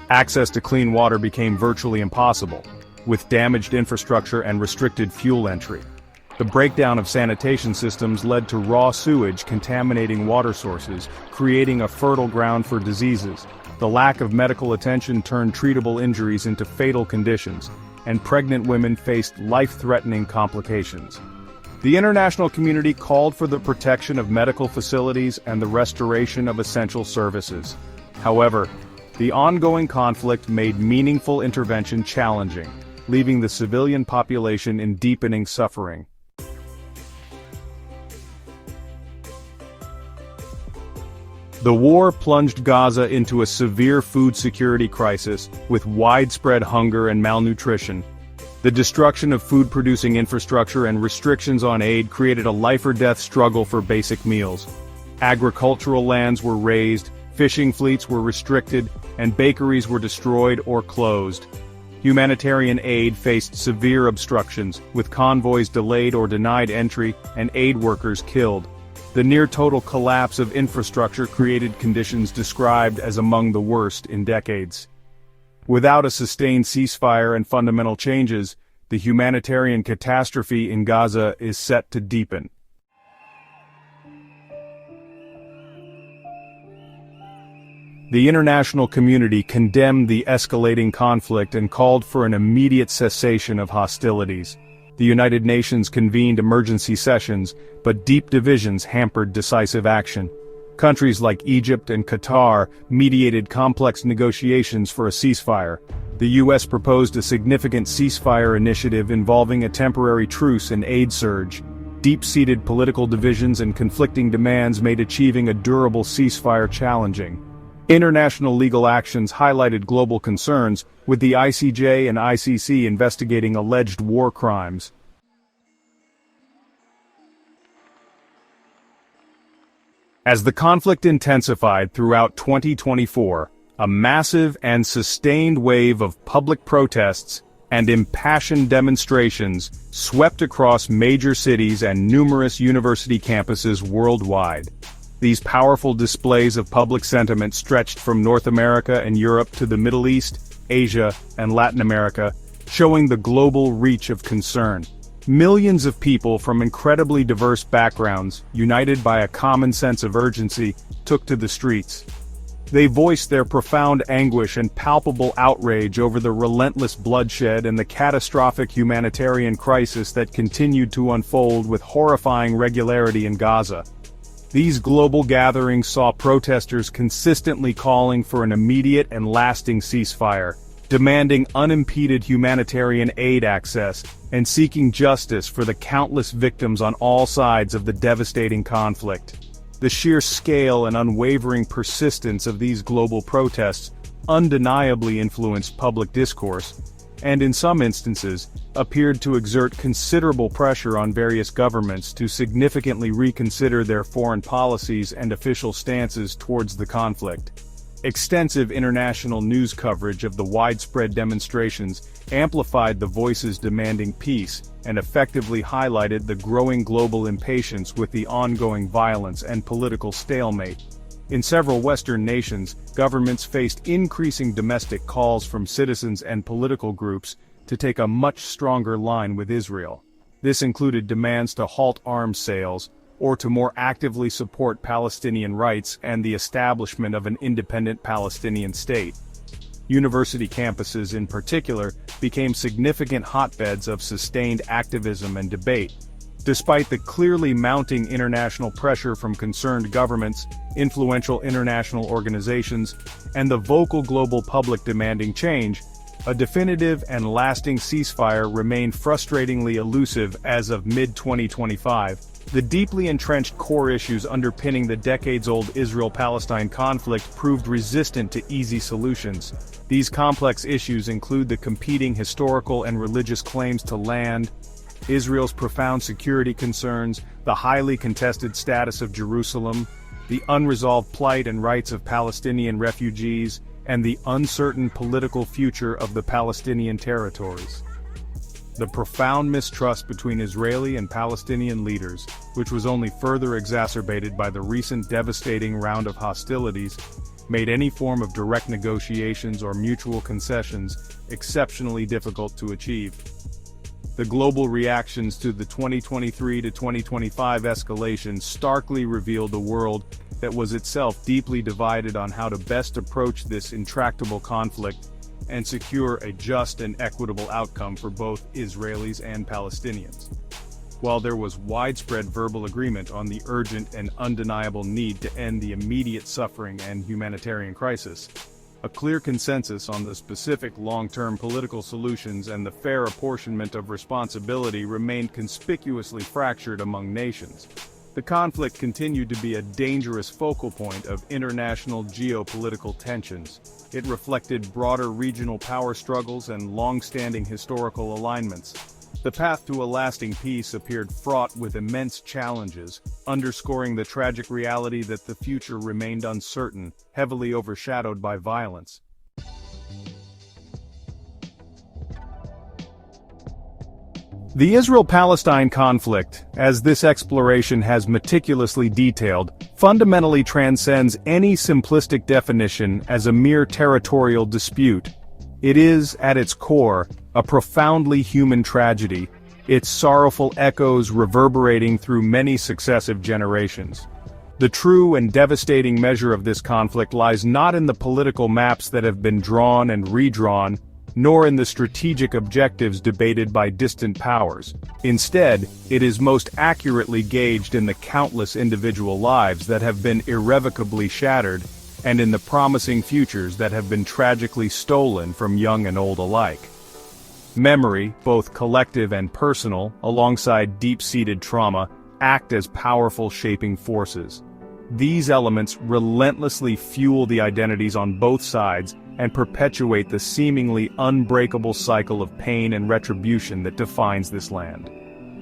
Access to clean water became virtually impossible, with damaged infrastructure and restricted fuel entry. The breakdown of sanitation systems led to raw sewage contaminating water sources, creating a fertile ground for diseases. The lack of medical attention turned treatable injuries into fatal conditions, and pregnant women faced life-threatening complications. The international community called for the protection of medical facilities and the restoration of essential services. However, the ongoing conflict made meaningful intervention challenging, leaving the civilian population in deepening suffering. The war plunged Gaza into a severe food security crisis, with widespread hunger and malnutrition. The destruction of food-producing infrastructure and restrictions on aid created a life-or-death struggle for basic meals. Agricultural lands were razed, fishing fleets were restricted, and bakeries were destroyed or closed. Humanitarian aid faced severe obstructions, with convoys delayed or denied entry and aid workers killed. The near-total collapse of infrastructure created conditions described as among the worst in decades. Without a sustained ceasefire and fundamental changes, the humanitarian catastrophe in Gaza is set to deepen. The international community condemned the escalating conflict and called for an immediate cessation of hostilities. The United Nations convened emergency sessions, but deep divisions hampered decisive action. Countries like Egypt and Qatar mediated complex negotiations for a ceasefire. The U.S. proposed a significant ceasefire initiative involving a temporary truce and aid surge. Deep-seated political divisions and conflicting demands made achieving a durable ceasefire challenging. International legal actions highlighted global concerns, with the ICJ and ICC investigating alleged war crimes. As the conflict intensified throughout 2024, a massive and sustained wave of public protests and impassioned demonstrations swept across major cities and numerous university campuses worldwide. These powerful displays of public sentiment stretched from North America and Europe to the Middle East, Asia, and Latin America, showing the global reach of concern. Millions of people from incredibly diverse backgrounds, united by a common sense of urgency, took to the streets. They voiced their profound anguish and palpable outrage over the relentless bloodshed and the catastrophic humanitarian crisis that continued to unfold with horrifying regularity in Gaza. These global gatherings saw protesters consistently calling for an immediate and lasting ceasefire, demanding unimpeded humanitarian aid access, and seeking justice for the countless victims on all sides of the devastating conflict. The sheer scale and unwavering persistence of these global protests undeniably influenced public discourse, and in some instances, appeared to exert considerable pressure on various governments to significantly reconsider their foreign policies and official stances towards the conflict. Extensive international news coverage of the widespread demonstrations amplified the voices demanding peace and effectively highlighted the growing global impatience with the ongoing violence and political stalemate. In several Western nations, governments faced increasing domestic calls from citizens and political groups to take a much stronger line with Israel. This included demands to halt arms sales, or to more actively support Palestinian rights and the establishment of an independent Palestinian state. University campuses in particular became significant hotbeds of sustained activism and debate. Despite the clearly mounting international pressure from concerned governments, influential international organizations, and the vocal global public demanding change, a definitive and lasting ceasefire remained frustratingly elusive as of mid-2025. The deeply entrenched core issues underpinning the decades-old Israel-Palestine conflict proved resistant to easy solutions. These complex issues include the competing historical and religious claims to land, Israel's profound security concerns, the highly contested status of Jerusalem, the unresolved plight and rights of Palestinian refugees, and the uncertain political future of the Palestinian territories. The profound mistrust between Israeli and Palestinian leaders, which was only further exacerbated by the recent devastating round of hostilities, made any form of direct negotiations or mutual concessions exceptionally difficult to achieve. The global reactions to the 2023 to 2025 escalation starkly revealed a world that was itself deeply divided on how to best approach this intractable conflict and secure a just and equitable outcome for both Israelis and Palestinians. While there was widespread verbal agreement on the urgent and undeniable need to end the immediate suffering and humanitarian crisis, a clear consensus on the specific long-term political solutions and the fair apportionment of responsibility remained conspicuously fractured among nations. The conflict continued to be a dangerous focal point of international geopolitical tensions. It reflected broader regional power struggles and long-standing historical alignments. The path to a lasting peace appeared fraught with immense challenges, underscoring the tragic reality that the future remained uncertain, heavily overshadowed by violence. The Israel-Palestine conflict, as this exploration has meticulously detailed, fundamentally transcends any simplistic definition as a mere territorial dispute. It is, at its core, a profoundly human tragedy, its sorrowful echoes reverberating through many successive generations. The true and devastating measure of this conflict lies not in the political maps that have been drawn and redrawn, nor in the strategic objectives debated by distant powers. Instead, it is most accurately gauged in the countless individual lives that have been irrevocably shattered, and in the promising futures that have been tragically stolen from young and old alike. Memory, both collective and personal, alongside deep-seated trauma, act as powerful shaping forces. These elements relentlessly fuel the identities on both sides and perpetuate the seemingly unbreakable cycle of pain and retribution that defines this land.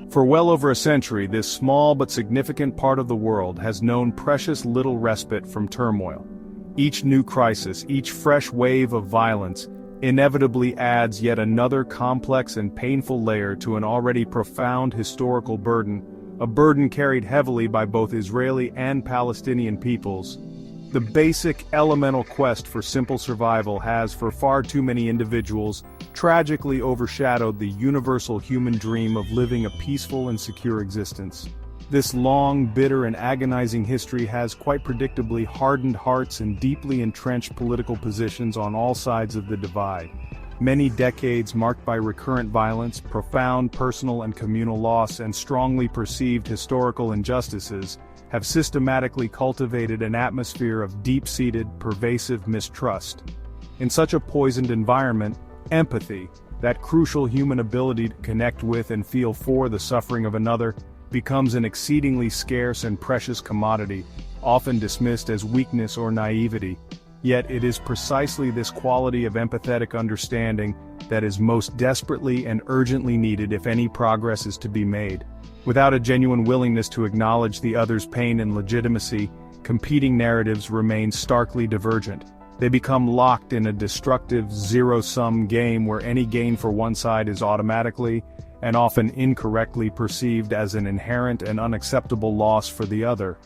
For well over a century, this small but significant part of the world has known precious little respite from turmoil. Each new crisis, each fresh wave of violence, inevitably adds yet another complex and painful layer to an already profound historical burden, a burden carried heavily by both Israeli and Palestinian peoples. The basic, elemental quest for simple survival has, for far too many individuals, tragically overshadowed the universal human dream of living a peaceful and secure existence. This long, bitter and agonizing history has quite predictably hardened hearts and deeply entrenched political positions on all sides of the divide. Many decades marked by recurrent violence, profound personal and communal loss, and strongly perceived historical injustices have systematically cultivated an atmosphere of deep-seated, pervasive mistrust. In such a poisoned environment, empathy, that crucial human ability to connect with and feel for the suffering of another, becomes an exceedingly scarce and precious commodity, often dismissed as weakness or naivety. Yet it is precisely this quality of empathetic understanding that is most desperately and urgently needed if any progress is to be made. Without a genuine willingness to acknowledge the other's pain and legitimacy, competing narratives remain starkly divergent. They become locked in a destructive zero-sum game where any gain for one side is automatically, and often incorrectly perceived as an inherent and unacceptable loss for the other.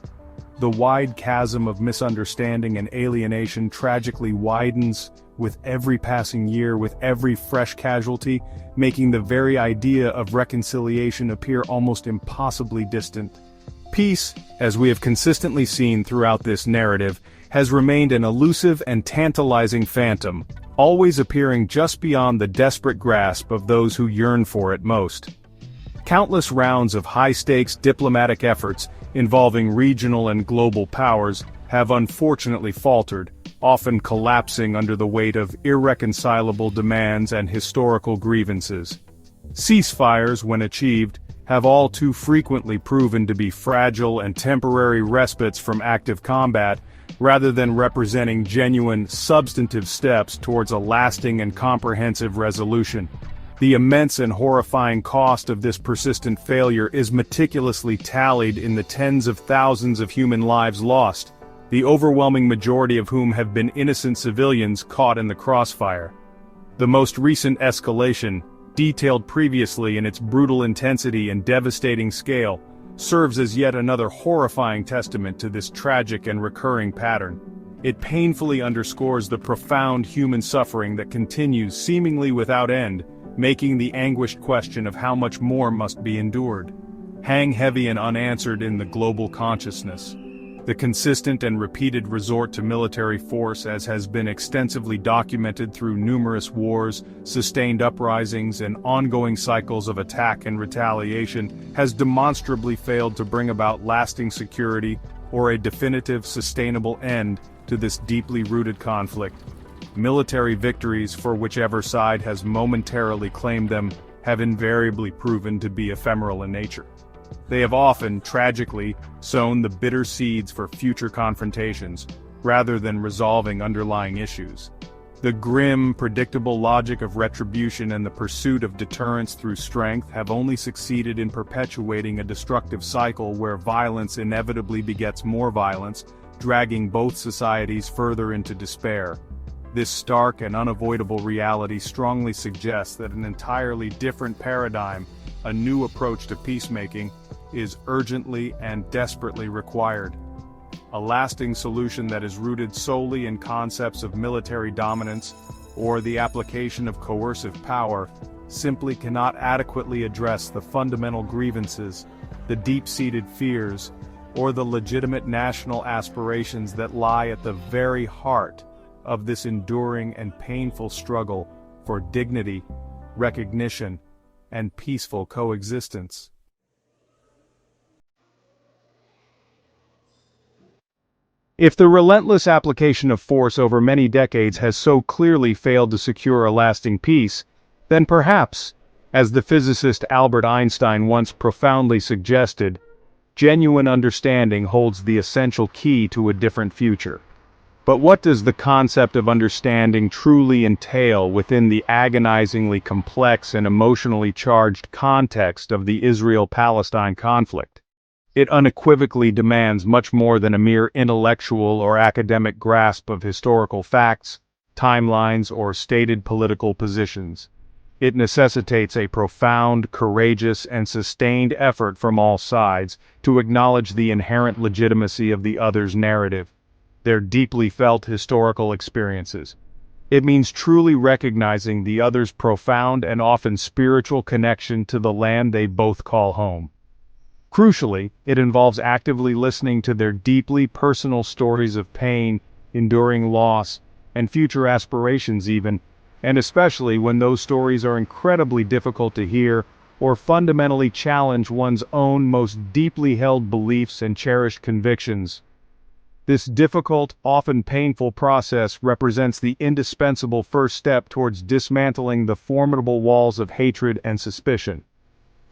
The wide chasm of misunderstanding and alienation tragically widens with every passing year, with every fresh casualty, making the very idea of reconciliation appear almost impossibly distant. Peace, as we have consistently seen throughout this narrative, has remained an elusive and tantalizing phantom, always appearing just beyond the desperate grasp of those who yearn for it most. Countless rounds of high-stakes diplomatic efforts involving regional and global powers have unfortunately faltered, often collapsing under the weight of irreconcilable demands and historical grievances. Ceasefires, when achieved, have all too frequently proven to be fragile and temporary respites from active combat, rather than representing genuine, substantive steps towards a lasting and comprehensive resolution. The immense and horrifying cost of this persistent failure is meticulously tallied in the tens of thousands of human lives lost, the overwhelming majority of whom have been innocent civilians caught in the crossfire. The most recent escalation, detailed previously in its brutal intensity and devastating scale, serves as yet another horrifying testament to this tragic and recurring pattern. It painfully underscores the profound human suffering that continues seemingly without end, making the anguished question of how much more must be endured hang heavy and unanswered in the global consciousness. The consistent and repeated resort to military force, as has been extensively documented through numerous wars, sustained uprisings, and ongoing cycles of attack and retaliation, has demonstrably failed to bring about lasting security or a definitive, sustainable end to this deeply rooted conflict. Military victories, for whichever side has momentarily claimed them, have invariably proven to be ephemeral in nature. They have often, tragically, sown the bitter seeds for future confrontations, rather than resolving underlying issues. The grim, predictable logic of retribution and the pursuit of deterrence through strength have only succeeded in perpetuating a destructive cycle where violence inevitably begets more violence, dragging both societies further into despair. This stark and unavoidable reality strongly suggests that an entirely different paradigm, a new approach to peacemaking, is urgently and desperately required. A lasting solution that is rooted solely in concepts of military dominance or the application of coercive power simply cannot adequately address the fundamental grievances, the deep-seated fears, or the legitimate national aspirations that lie at the very heart of this enduring and painful struggle for dignity, recognition, and peaceful coexistence. If the relentless application of force over many decades has so clearly failed to secure a lasting peace, then perhaps, as the physicist Albert Einstein once profoundly suggested, genuine understanding holds the essential key to a different future. But what does the concept of understanding truly entail within the agonizingly complex and emotionally charged context of the Israel-Palestine conflict? It unequivocally demands much more than a mere intellectual or academic grasp of historical facts, timelines, or stated political positions. It necessitates a profound, courageous, and sustained effort from all sides to acknowledge the inherent legitimacy of the other's narrative, their deeply felt historical experiences. It means truly recognizing the other's profound and often spiritual connection to the land they both call home. Crucially, it involves actively listening to their deeply personal stories of pain, enduring loss, and future aspirations even, and especially when those stories are incredibly difficult to hear or fundamentally challenge one's own most deeply held beliefs and cherished convictions. This difficult, often painful process represents the indispensable first step towards dismantling the formidable walls of hatred and suspicion.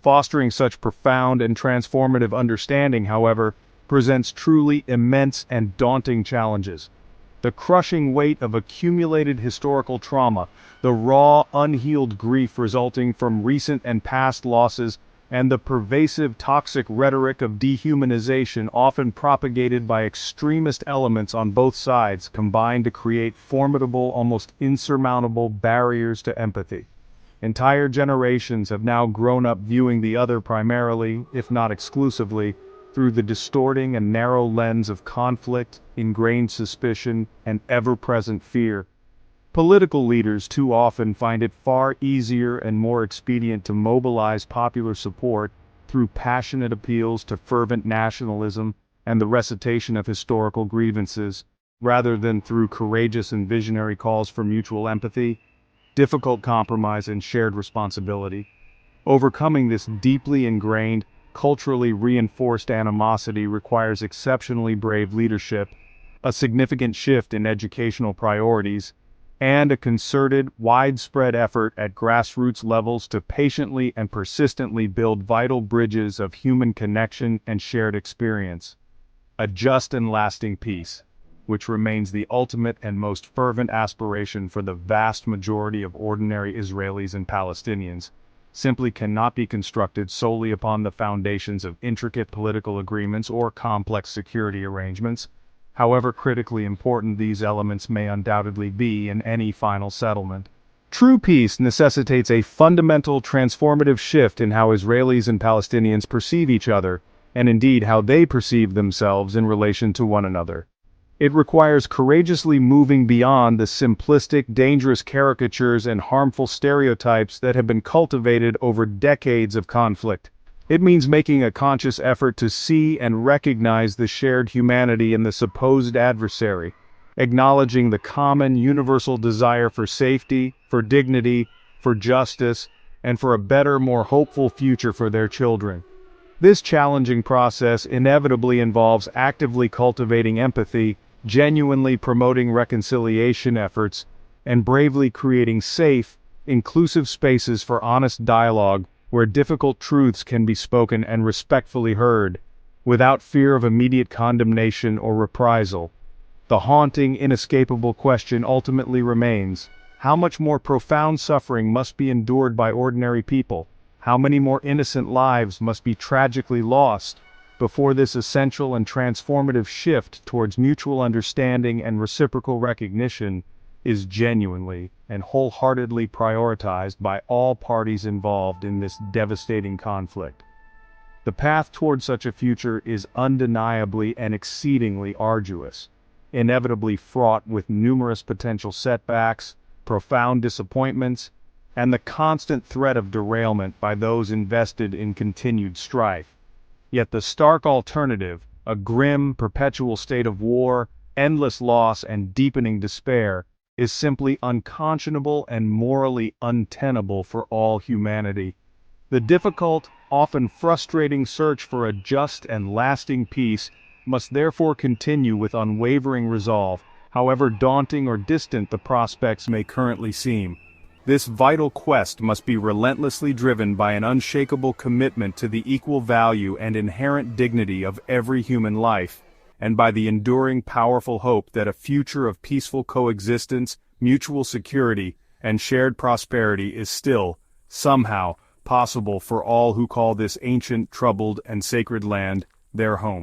Fostering such profound and transformative understanding, however, presents truly immense and daunting challenges. The crushing weight of accumulated historical trauma, the raw, unhealed grief resulting from recent and past losses, and the pervasive toxic rhetoric of dehumanization often propagated by extremist elements on both sides combine to create formidable, almost insurmountable barriers to empathy. Entire generations have now grown up viewing the other primarily, if not exclusively, through the distorting and narrow lens of conflict, ingrained suspicion, and ever-present fear. Political leaders too often find it far easier and more expedient to mobilize popular support through passionate appeals to fervent nationalism and the recitation of historical grievances, rather than through courageous and visionary calls for mutual empathy, difficult compromise, and shared responsibility. Overcoming this deeply ingrained, culturally reinforced animosity requires exceptionally brave leadership, a significant shift in educational priorities, and a concerted, widespread effort at grassroots levels to patiently and persistently build vital bridges of human connection and shared experience. A just and lasting peace, which remains the ultimate and most fervent aspiration for the vast majority of ordinary Israelis and Palestinians, simply cannot be constructed solely upon the foundations of intricate political agreements or complex security arrangements, however critically important these elements may undoubtedly be in any final settlement. True peace necessitates a fundamental transformative shift in how Israelis and Palestinians perceive each other, and indeed how they perceive themselves in relation to one another. It requires courageously moving beyond the simplistic, dangerous caricatures and harmful stereotypes that have been cultivated over decades of conflict. It means making a conscious effort to see and recognize the shared humanity in the supposed adversary, acknowledging the common, universal desire for safety, for dignity, for justice, and for a better, more hopeful future for their children. This challenging process inevitably involves actively cultivating empathy, genuinely promoting reconciliation efforts, and bravely creating safe, inclusive spaces for honest dialogue where difficult truths can be spoken and respectfully heard, without fear of immediate condemnation or reprisal. The haunting, inescapable question ultimately remains: how much more profound suffering must be endured by ordinary people? How many more innocent lives must be tragically lost before this essential and transformative shift towards mutual understanding and reciprocal recognition is genuinely and wholeheartedly prioritized by all parties involved in this devastating conflict? The path toward such a future is undeniably and exceedingly arduous, inevitably fraught with numerous potential setbacks, profound disappointments, and the constant threat of derailment by those invested in continued strife. Yet the stark alternative, a grim, perpetual state of war, endless loss, and deepening despair, is simply unconscionable and morally untenable for all humanity. The difficult, often frustrating search for a just and lasting peace must therefore continue with unwavering resolve, however daunting or distant the prospects may currently seem. This vital quest must be relentlessly driven by an unshakable commitment to the equal value and inherent dignity of every human life, and by the enduring powerful hope that a future of peaceful coexistence, mutual security, and shared prosperity is still, somehow, possible for all who call this ancient, troubled, and sacred land their home.